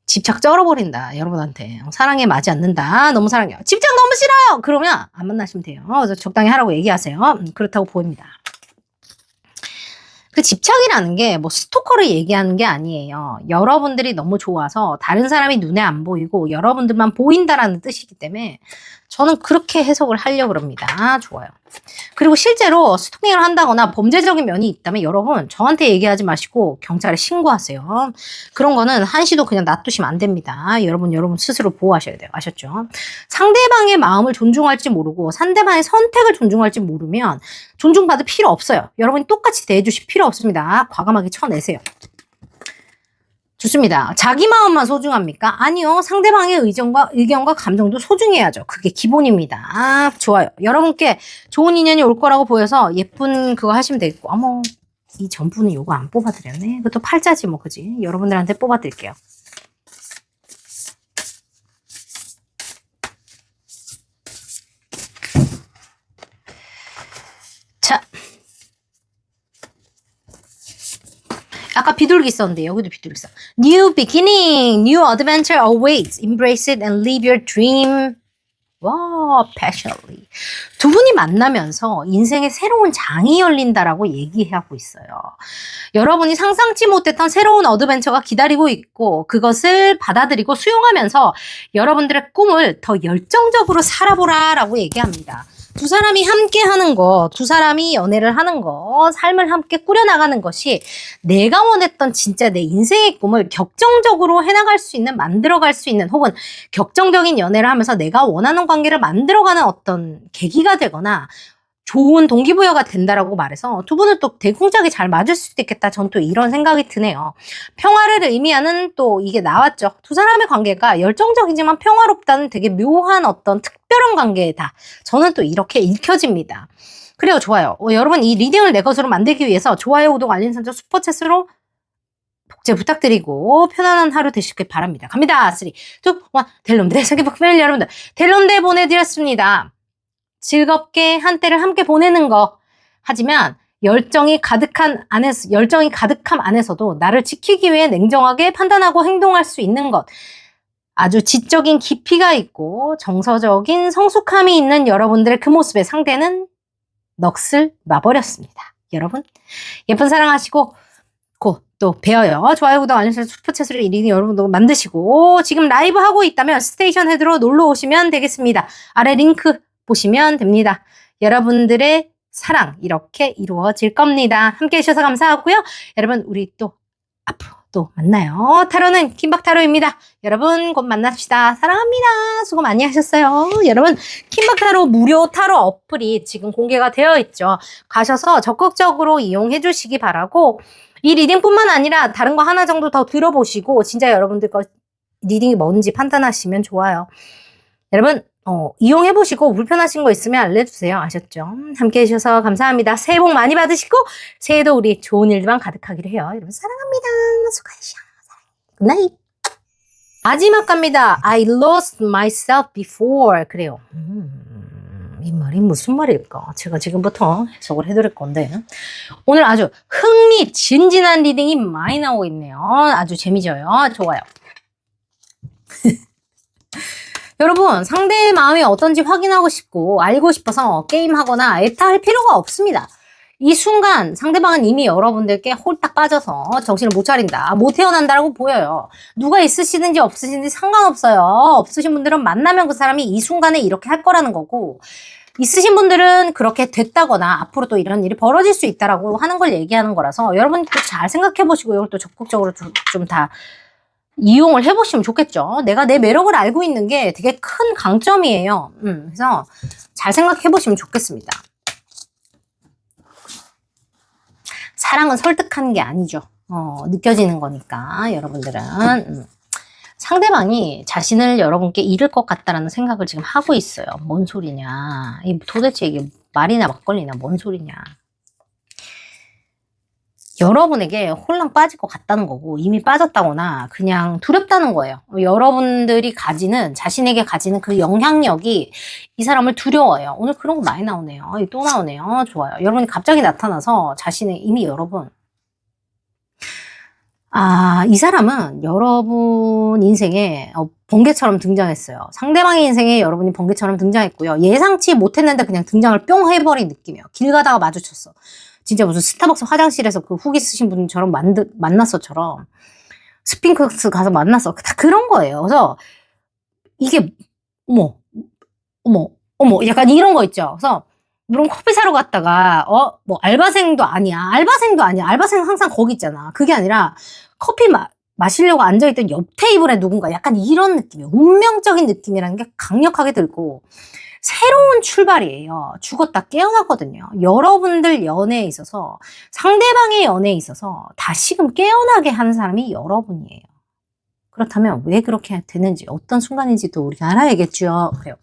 집착 쩔어버린다. 여러분한테. 사랑에 맞지 않는다. 너무 사랑해요. 집착 너무 싫어요. 그러면 안 만나시면 돼요. 그래서 적당히 하라고 얘기하세요. 그렇다고 보입니다. 그 집착이라는 게 뭐 스토커를 얘기하는 게 아니에요. 여러분들이 너무 좋아서 다른 사람이 눈에 안 보이고 여러분들만 보인다라는 뜻이기 때문에 저는 그렇게 해석을 하려고 합니다. 좋아요. 그리고 실제로 스토킹을 한다거나 범죄적인 면이 있다면 여러분 저한테 얘기하지 마시고 경찰에 신고하세요. 그런 거는 한시도 그냥 놔두시면 안 됩니다. 여러분 스스로 보호하셔야 돼요. 아셨죠? 상대방의 마음을 존중할지 모르고 상대방의 선택을 존중할지 모르면 존중받을 필요 없어요. 여러분이 똑같이 대해주실 필요 없습니다. 과감하게 쳐내세요. 좋습니다. 자기 마음만 소중합니까? 아니요. 상대방의 의견과 감정도 소중해야죠. 그게 기본입니다. 좋아요. 여러분께 좋은 인연이 올 거라고 보여서 예쁜 그거 하시면 되겠고 어머 이 전부는 요거 안 뽑아드렸네. 그것도 팔자지 뭐 그지? 여러분들한테 뽑아드릴게요. 아까 비둘기 있었는데 여기도 비둘기 있어. New beginning, new adventure awaits. Embrace it and live your dream. 와, passionately. 두 분이 만나면서 인생의 새로운 장이 열린다라고 얘기하고 있어요. 여러분이 상상치 못했던 새로운 어드벤처가 기다리고 있고 그것을 받아들이고 수용하면서 여러분들의 꿈을 더 열정적으로 살아보라라고 얘기합니다. 두 사람이 함께 하는 거, 두 사람이 연애를 하는 거, 삶을 함께 꾸려나가는 것이 내가 원했던 진짜 내 인생의 꿈을 격정적으로 해나갈 수 있는, 만들어갈 수 있는, 혹은 격정적인 연애를 하면서 내가 원하는 관계를 만들어가는 어떤 계기가 되거나 좋은 동기부여가 된다라고 말해서 두 분은 또 대궁짝이 잘 맞을 수도 있겠다. 전 또 이런 생각이 드네요. 평화를 의미하는 또 이게 나왔죠. 두 사람의 관계가 열정적이지만 평화롭다는 되게 묘한 어떤 특별한 관계다. 저는 또 이렇게 읽혀집니다. 그래요. 좋아요. 여러분 이 리딩을 내 것으로 만들기 위해서 좋아요, 구독, 알림 설정, 슈퍼챗으로 복제 부탁드리고 편안한 하루 되시길 바랍니다. 갑니다. 3, 2, 1. 델롬대 세계복 패밀리 여러분들 델롬대 보내드렸습니다. 즐겁게 한때를 함께 보내는 거. 하지만 열정이 가득함 안에서도 나를 지키기 위해 냉정하게 판단하고 행동할 수 있는 것. 아주 지적인 깊이가 있고 정서적인 성숙함이 있는 여러분들의 그 모습의 상대는 넋을 놔버렸습니다. 여러분 예쁜 사랑하시고 곧 또 뵈어요. 좋아요, 구독, 알림 설정, 슈퍼챗으로 리딩 여러분도 만드시고 지금 라이브 하고 있다면 스테이션 헤드로 놀러 오시면 되겠습니다. 아래 링크 보시면 됩니다. 여러분들의 사랑 이렇게 이루어질 겁니다. 함께 해주셔서 감사하고요. 여러분 우리 또 앞으로 또 만나요. 타로는 킴박타로입니다. 여러분 곧 만납시다. 사랑합니다. 수고 많이 하셨어요. 여러분 킴박타로 무료 타로 어플이 지금 공개가 되어 있죠. 가셔서 적극적으로 이용해 주시기 바라고 이 리딩뿐만 아니라 다른 거 하나 정도 더 들어보시고 진짜 여러분들 거 리딩이 뭔지 판단하시면 좋아요. 여러분 이용해보시고 불편하신 거 있으면 알려주세요. 아셨죠? 함께 해주셔서 감사합니다. 새해 복 많이 받으시고 새해도 우리 좋은 일만 가득하기를 해요. 여러분 사랑합니다. 수고하셨어요. 굿나잇. 마지막 갑니다. I lost myself before. 그래요. 이 말이 무슨 말일까? 제가 지금부터 해석을 해드릴 건데 오늘 아주 흥미진진한 리딩이 많이 나오고 있네요. 아주 재미져요. 좋아요. 여러분 상대의 마음이 어떤지 확인하고 싶고 알고 싶어서 게임하거나 애타할 필요가 없습니다. 이 순간 상대방은 이미 여러분들께 홀딱 빠져서 정신을 못 차린다, 못 태어난다라고 보여요. 누가 있으시든지 없으시든지 상관없어요. 없으신 분들은 만나면 그 사람이 이 순간에 이렇게 할 거라는 거고 있으신 분들은 그렇게 됐다거나 앞으로 또 이런 일이 벌어질 수 있다라고 하는 걸 얘기하는 거라서 여러분 또 잘 생각해 보시고 이걸 또 적극적으로 좀 다 이용을 해보시면 좋겠죠. 내가 내 매력을 알고 있는 게 되게 큰 강점이에요. 그래서 잘 생각해 보시면 좋겠습니다. 사랑은 설득하는 게 아니죠. 느껴지는 거니까 여러분들은 상대방이 자신을 여러분께 잃을 것 같다라는 생각을 지금 하고 있어요. 뭔 소리냐. 도대체 이게 말이나 막걸리나 뭔 소리냐. 여러분에게 홀랑 빠질 것 같다는 거고 이미 빠졌다거나 그냥 두렵다는 거예요. 여러분들이 자신에게 가지는 그 영향력이 이 사람을 두려워요. 오늘 그런 거 많이 나오네요. 또 나오네요. 좋아요. 여러분이 갑자기 나타나서 이미 여러분 이 사람은 여러분 인생에 번개처럼 등장했어요. 상대방의 인생에 여러분이 번개처럼 등장했고요. 예상치 못했는데 그냥 등장을 뿅 해버린 느낌이에요. 길 가다가 마주쳤어. 진짜 무슨 스타벅스 화장실에서 그 후기 쓰신 분처럼 만났어처럼 스핑크스 가서 만났어. 다 그런 거예요. 그래서 이게 어머 약간 이런 거 있죠. 그래서 물론 커피 사러 갔다가 알바생도 아니야. 알바생 항상 거기 있잖아. 그게 아니라 커피 마시려고 앉아있던 옆 테이블에 누군가 약간 이런 느낌이에요. 운명적인 느낌이라는 게 강력하게 들고 새로운 출발이에요. 죽었다 깨어나거든요. 여러분들 연애에 있어서 상대방의 연애에 있어서 다시금 깨어나게 하는 사람이 여러분이에요. 그렇다면 왜 그렇게 되는지 어떤 순간인지도 우리가 알아야겠죠. 그래요.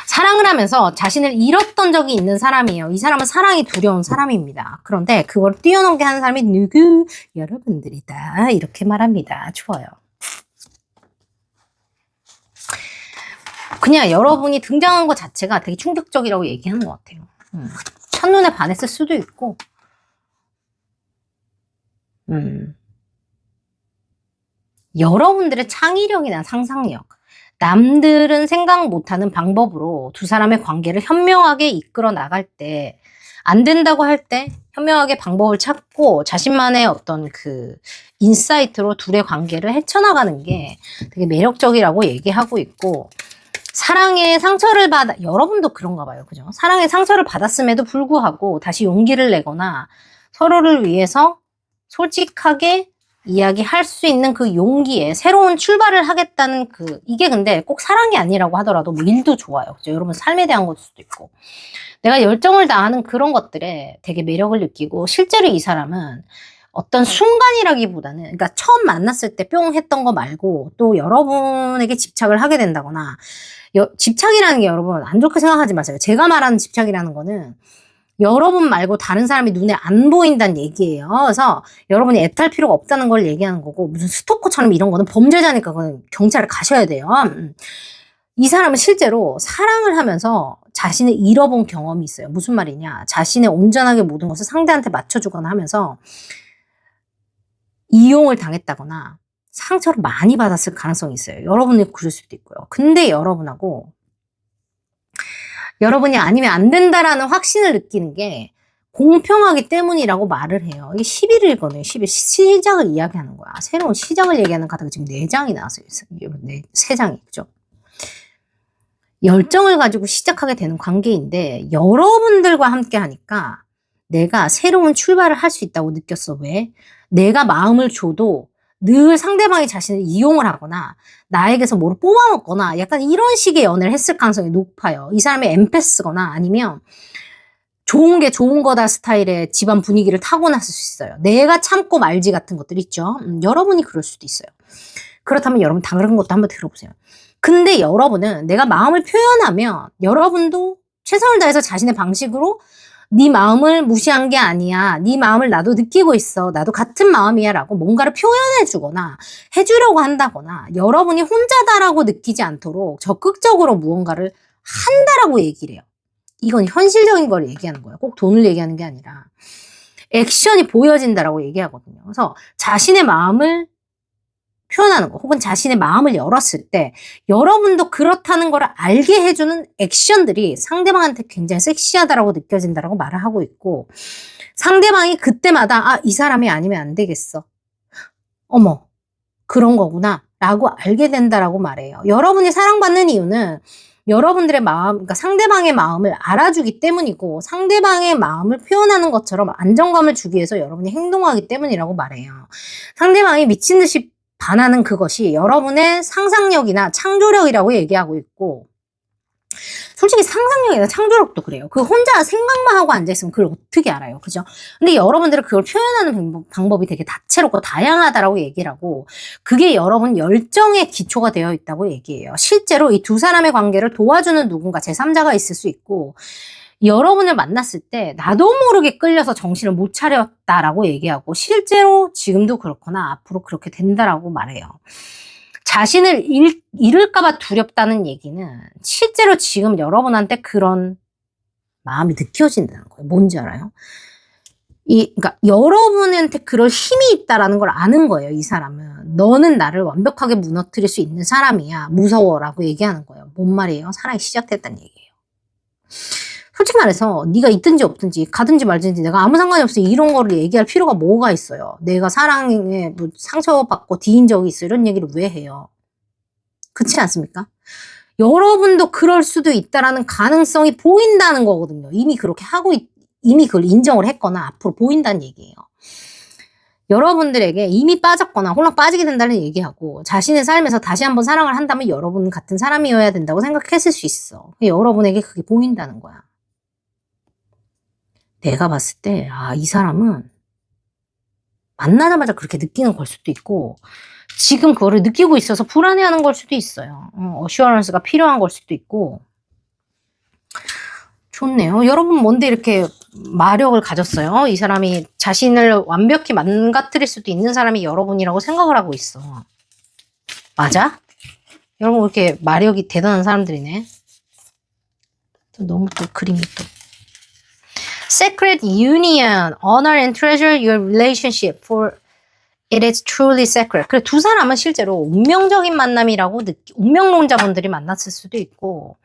사랑을 하면서 자신을 잃었던 적이 있는 사람이에요. 이 사람은 사랑이 두려운 사람입니다. 그런데 그걸 뛰어넘게 하는 사람이 누구? 여러분들이다. 이렇게 말합니다. 좋아요. 그냥 여러분이 등장한 것 자체가 되게 충격적이라고 얘기하는 것 같아요. 첫눈에 반했을 수도 있고 여러분들의 창의력이나 상상력, 남들은 생각 못하는 방법으로 두 사람의 관계를 현명하게 이끌어 나갈 때, 안 된다고 할 때 현명하게 방법을 찾고 자신만의 어떤 그 인사이트로 둘의 관계를 헤쳐나가는 게 되게 매력적이라고 얘기하고 있고, 사랑의 상처를 여러분도 그런가 봐요. 그죠? 사랑의 상처를 받았음에도 불구하고 다시 용기를 내거나 서로를 위해서 솔직하게 이야기할 수 있는 그 용기에 새로운 출발을 하겠다는 이게 근데 꼭 사랑이 아니라고 하더라도 뭐 일도 좋아요. 그죠? 여러분 삶에 대한 것일 수도 있고. 내가 열정을 다하는 그런 것들에 되게 매력을 느끼고, 실제로 이 사람은 어떤 순간이라기보다는, 그러니까 처음 만났을 때 뿅 했던 거 말고 또 여러분에게 집착을 하게 된다거나, 집착이라는 게 여러분 안 좋게 생각하지 마세요. 제가 말하는 집착이라는 거는 여러분 말고 다른 사람이 눈에 안 보인다는 얘기예요. 그래서 여러분이 애탈 필요가 없다는 걸 얘기하는 거고, 무슨 스토커처럼 이런 거는 범죄자니까 그건 경찰에 가셔야 돼요. 이 사람은 실제로 사랑을 하면서 자신을 잃어본 경험이 있어요. 무슨 말이냐? 자신의 온전하게 모든 것을 상대한테 맞춰주거나 하면서 이용을 당했다거나 상처를 많이 받았을 가능성이 있어요. 여러분이 그럴 수도 있고요. 근데 여러분이 아니면 안 된다라는 확신을 느끼는 게 공평하기 때문이라고 말을 해요. 이게 11을 읽어내요. 11. 시작을 이야기하는 거야. 새로운 시작을 얘기하는 카드가 지금 4장이 나왔어요. 3장이. 그죠? 열정을 가지고 시작하게 되는 관계인데, 여러분들과 함께 하니까 내가 새로운 출발을 할 수 있다고 느꼈어. 왜? 내가 마음을 줘도 늘 상대방이 자신을 이용을 하거나 나에게서 뭐를 뽑아먹거나 약간 이런 식의 연애를 했을 가능성이 높아요. 이 사람이 엠패스거나 아니면 좋은 게 좋은 거다 스타일의 집안 분위기를 타고났을 수 있어요. 내가 참고 말지 같은 것들 있죠. 여러분이 그럴 수도 있어요. 그렇다면 여러분 다른 것도 한번 들어보세요. 근데 여러분은 내가 마음을 표현하면 여러분도 최선을 다해서 자신의 방식으로 네 마음을 무시한 게 아니야. 네 마음을 나도 느끼고 있어. 나도 같은 마음이야 라고 뭔가를 표현해 주거나 해주려고 한다거나, 여러분이 혼자다라고 느끼지 않도록 적극적으로 무언가를 한다라고 얘기를 해요. 이건 현실적인 걸 얘기하는 거예요. 꼭 돈을 얘기하는 게 아니라 액션이 보여진다라고 얘기하거든요. 그래서 자신의 마음을 표현하는 거, 혹은 자신의 마음을 열었을 때 여러분도 그렇다는 걸 알게 해주는 액션들이 상대방한테 굉장히 섹시하다라고 느껴진다라고 말을 하고 있고, 상대방이 그때마다 이 사람이 아니면 안 되겠어. 어머, 그런 거구나 라고 알게 된다라고 말해요. 여러분이 사랑받는 이유는 여러분들의 마음, 그러니까 상대방의 마음을 알아주기 때문이고, 상대방의 마음을 표현하는 것처럼 안정감을 주기 위해서 여러분이 행동하기 때문이라고 말해요. 상대방이 미친 듯이 반하는 그것이 여러분의 상상력이나 창조력이라고 얘기하고 있고, 솔직히 상상력이나 창조력도 그래요. 그 혼자 생각만 하고 앉아있으면 그걸 어떻게 알아요. 그죠? 근데 여러분들은 그걸 표현하는 방법이 되게 다채롭고 다양하다라고 얘기를 하고, 그게 여러분 열정의 기초가 되어 있다고 얘기해요. 실제로 이 두 사람의 관계를 도와주는 누군가 제3자가 있을 수 있고, 여러분을 만났을 때 나도 모르게 끌려서 정신을 못 차렸다라고 얘기하고, 실제로 지금도 그렇거나 앞으로 그렇게 된다라고 말해요. 자신을 잃을까봐 두렵다는 얘기는 실제로 지금 여러분한테 그런 마음이 느껴진다는 거예요. 뭔지 알아요? 그러니까 여러분한테 그럴 힘이 있다라는 걸 아는 거예요. 이 사람은 너는 나를 완벽하게 무너뜨릴 수 있는 사람이야. 무서워라고 얘기하는 거예요. 뭔 말이에요? 사랑이 시작됐다는 얘기예요. 솔직히 말해서 네가 있든지 없든지 가든지 말든지 내가 아무 상관이 없어 이런 거를 얘기할 필요가 뭐가 있어요. 내가 사랑에 뭐 상처받고 뒤인 적이 있어 이런 얘기를 왜 해요? 그렇지 않습니까? 여러분도 그럴 수도 있다라는 가능성이 보인다는 거거든요. 이미 그렇게 이미 그걸 인정을 했거나 앞으로 보인다는 얘기예요. 여러분들에게 이미 빠졌거나 홀랑 빠지게 된다는 얘기하고, 자신의 삶에서 다시 한번 사랑을 한다면 여러분 같은 사람이어야 된다고 생각했을 수 있어. 여러분에게 그게 보인다는 거야. 내가 봤을 때 이 사람은 만나자마자 그렇게 느끼는 걸 수도 있고, 지금 그거를 느끼고 있어서 불안해하는 걸 수도 있어요. 어슈어런스가 필요한 걸 수도 있고. 좋네요. 여러분 뭔데 이렇게 마력을 가졌어요? 이 사람이 자신을 완벽히 망가뜨릴 수도 있는 사람이 여러분이라고 생각을 하고 있어. 맞아? 여러분 왜 이렇게 마력이 대단한 사람들이네. 또 너무 또 그림이 또. Secret union, honor and treasure your relationship for It is truly sacred. 그래, 두 사람은 실제로 운명적인 만남이라고 운명론자분들이 만났을 수도 있고,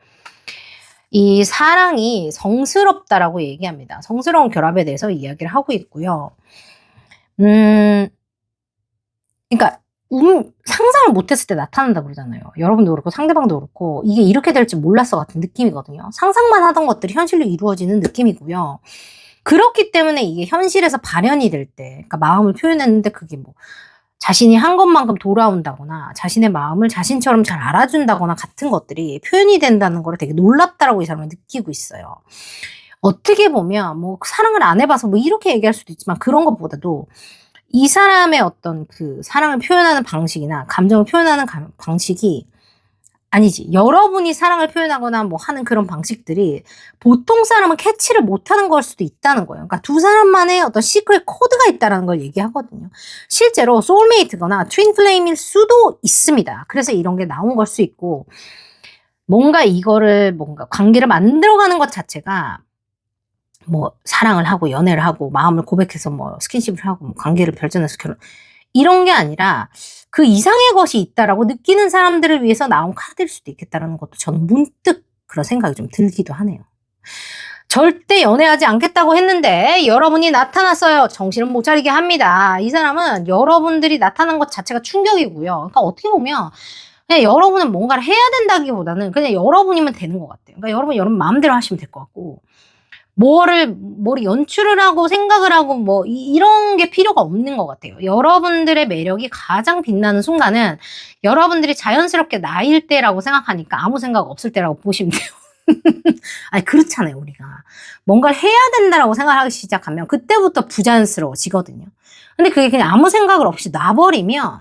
이 사랑이 성스럽다라고 얘기합니다. 성스러운 결합에 대해서 이야기를 하고 있고요. 그러니까 상상을 못했을 때 나타난다 그러잖아요. 여러분도 그렇고 상대방도 그렇고 이게 이렇게 될지 몰랐어 같은 느낌이거든요. 상상만 하던 것들이 현실로 이루어지는 느낌이고요. 그렇기 때문에 이게 현실에서 발현이 될 때, 그러니까 마음을 표현했는데 그게 뭐 자신이 한 것만큼 돌아온다거나 자신의 마음을 자신처럼 잘 알아준다거나 같은 것들이 표현이 된다는 걸 되게 놀랍다라고 이 사람은 느끼고 있어요. 어떻게 보면 뭐 사랑을 안 해봐서 뭐 이렇게 얘기할 수도 있지만 그런 것보다도 이 사람의 어떤 그 사랑을 표현하는 방식이나 감정을 표현하는 방식이 아니지. 여러분이 사랑을 표현하거나 뭐 하는 그런 방식들이 보통 사람은 캐치를 못하는 걸 수도 있다는 거예요. 그러니까 두 사람만의 어떤 시크릿 코드가 있다는 걸 얘기하거든요. 실제로 소울메이트거나 트윈 플레임일 수도 있습니다. 그래서 이런 게 나온 걸 수 있고 뭔가 이거를 뭔가 관계를 만들어가는 것 자체가 뭐 사랑을 하고 연애를 하고 마음을 고백해서 뭐 스킨십을 하고 뭐 관계를 발전해서 결혼 이런 게 아니라 그 이상의 것이 있다라고 느끼는 사람들을 위해서 나온 카드일 수도 있겠다라는 것도 저는 문득 그런 생각이 좀 들기도 하네요. 절대 연애하지 않겠다고 했는데 여러분이 나타났어요. 정신을 못 차리게 합니다. 이 사람은 여러분들이 나타난 것 자체가 충격이고요. 그러니까 어떻게 보면 그냥 여러분은 뭔가를 해야 된다기보다는 그냥 여러분이면 되는 것 같아요. 그러니까 여러분 마음대로 하시면 될 것 같고 뭐를 연출을 하고 생각을 하고 뭐 이런 게 필요가 없는 것 같아요. 여러분들의 매력이 가장 빛나는 순간은 여러분들이 자연스럽게 나일 때라고 생각하니까 아무 생각 없을 때라고 보시면 돼요. 아니 그렇잖아요. 우리가 뭔가를 해야 된다라고 생각하기 시작하면 그때부터 부자연스러워지거든요. 근데 그게 그냥 아무 생각을 없이 놔버리면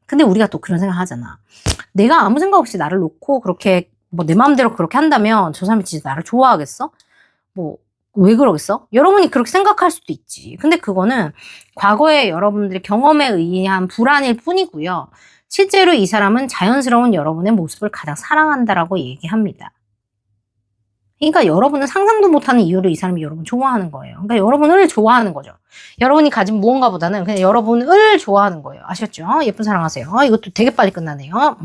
근데 우리가 또 그런 생각 하잖아. 내가 아무 생각 없이 나를 놓고 그렇게 뭐 내 마음대로 그렇게 한다면 저 사람이 진짜 나를 좋아하겠어? 뭐 왜 그러겠어? 여러분이 그렇게 생각할 수도 있지. 근데 그거는 과거의 여러분들의 경험에 의한 불안일 뿐이고요. 실제로 이 사람은 자연스러운 여러분의 모습을 가장 사랑한다라고 얘기합니다. 그러니까 여러분은 상상도 못하는 이유로 이 사람이 여러분 좋아하는 거예요. 그러니까 여러분을 좋아하는 거죠. 여러분이 가진 무언가보다는 그냥 여러분을 좋아하는 거예요. 아셨죠? 예쁜 사랑하세요. 이것도 되게 빨리 끝나네요.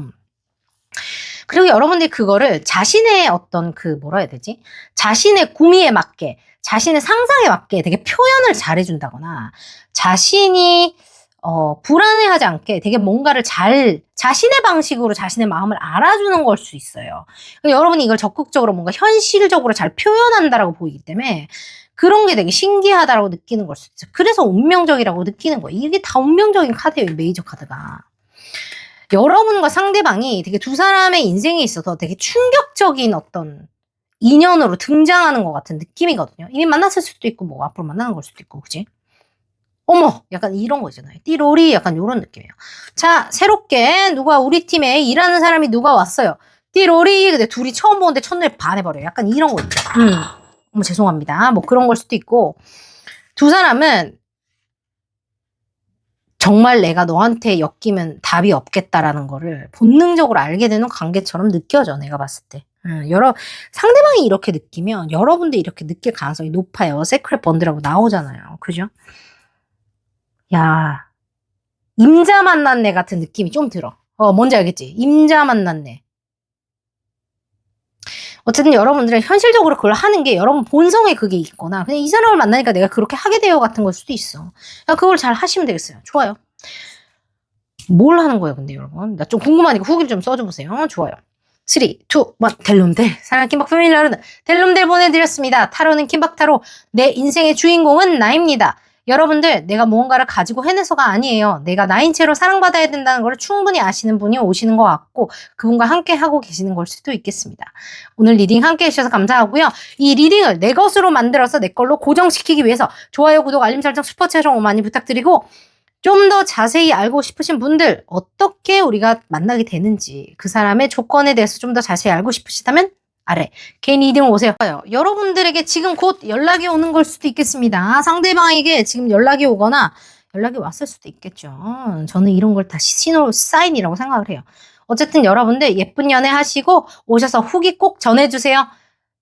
그리고 여러분들이 그거를 자신의 어떤 그 뭐라 해야 되지? 자신의 구미에 맞게, 자신의 상상에 맞게 되게 표현을 잘해준다거나 자신이 불안해하지 않게 되게 뭔가를 자신의 방식으로 자신의 마음을 알아주는 걸 수 있어요. 여러분이 이걸 적극적으로 뭔가 현실적으로 잘 표현한다라고 보이기 때문에 그런 게 되게 신기하다라고 느끼는 걸 수 있어요. 그래서 운명적이라고 느끼는 거예요. 이게 다 운명적인 카드예요, 메이저 카드가. 여러분과 상대방이 되게 두 사람의 인생에 있어서 되게 충격적인 어떤 인연으로 등장하는 것 같은 느낌이거든요. 이미 만났을 수도 있고 뭐 앞으로 만나는 걸 수도 있고 그지? 어머 약간 이런 거 있잖아요. 띠로리 약간 이런 느낌이에요. 자 새롭게 누가 우리 팀에 일하는 사람이 누가 왔어요. 띠로리 근데 둘이 처음 보는데 첫눈에 반해버려요. 약간 이런 거 있죠. 어머 죄송합니다. 뭐 그런 걸 수도 있고 두 사람은 정말 내가 너한테 엮이면 답이 없겠다라는 거를 본능적으로 알게 되는 관계처럼 느껴져, 내가 봤을 때. 상대방이 이렇게 느끼면 여러분도 이렇게 느낄 가능성이 높아요. 세크렛 번드라고 나오잖아요. 그죠? 야, 임자 만났네 같은 느낌이 좀 들어. 뭔지 알겠지? 임자 만났네. 어쨌든 여러분들은 현실적으로 그걸 하는 게 여러분 본성에 그게 있거나 그냥 이 사람을 만나니까 내가 그렇게 하게 돼요 같은 걸 수도 있어. 그걸 잘 하시면 되겠어요. 좋아요. 뭘 하는 거예요, 근데 여러분? 나 좀 궁금하니까 후기를 좀 써줘보세요. 좋아요. 3, 2, 1, 델룸델. 사랑하는 킴박 패밀리 여러분, 델룸델 보내드렸습니다. 타로는 킴박타로. 내 인생의 주인공은 나입니다. 여러분들, 내가 무언가를 가지고 해내서가 아니에요. 내가 나인 채로 사랑받아야 된다는 걸 충분히 아시는 분이 오시는 것 같고 그분과 함께 하고 계시는 걸 수도 있겠습니다. 오늘 리딩 함께 해주셔서 감사하고요. 이 리딩을 내 것으로 만들어서 내 걸로 고정시키기 위해서 좋아요, 구독, 알림 설정, 슈퍼챗 많이 부탁드리고 좀 더 자세히 알고 싶으신 분들 어떻게 우리가 만나게 되는지 그 사람의 조건에 대해서 좀 더 자세히 알고 싶으시다면 아래 개인 리딩 오세요. 여러분들에게 지금 곧 연락이 오는 걸 수도 있겠습니다. 상대방에게 지금 연락이 오거나 연락이 왔을 수도 있겠죠. 저는 이런 걸 다 신호 사인이라고 생각을 해요. 어쨌든 여러분들 예쁜 연애 하시고 오셔서 후기 꼭 전해주세요.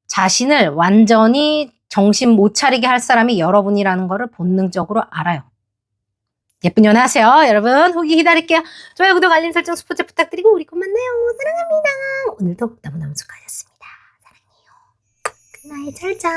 자신을 완전히 정신 못 차리게 할 사람이 여러분이라는 거를 본능적으로 알아요. 예쁜 연애 하세요. 여러분 후기 기다릴게요. 좋아요, 구독, 알림 설정, 스포츠 부탁드리고 우리 곧 만나요. 사랑합니다. 오늘도 너무너무 수고하셨습니다. 사랑해요. 굿나잇, 잘 자.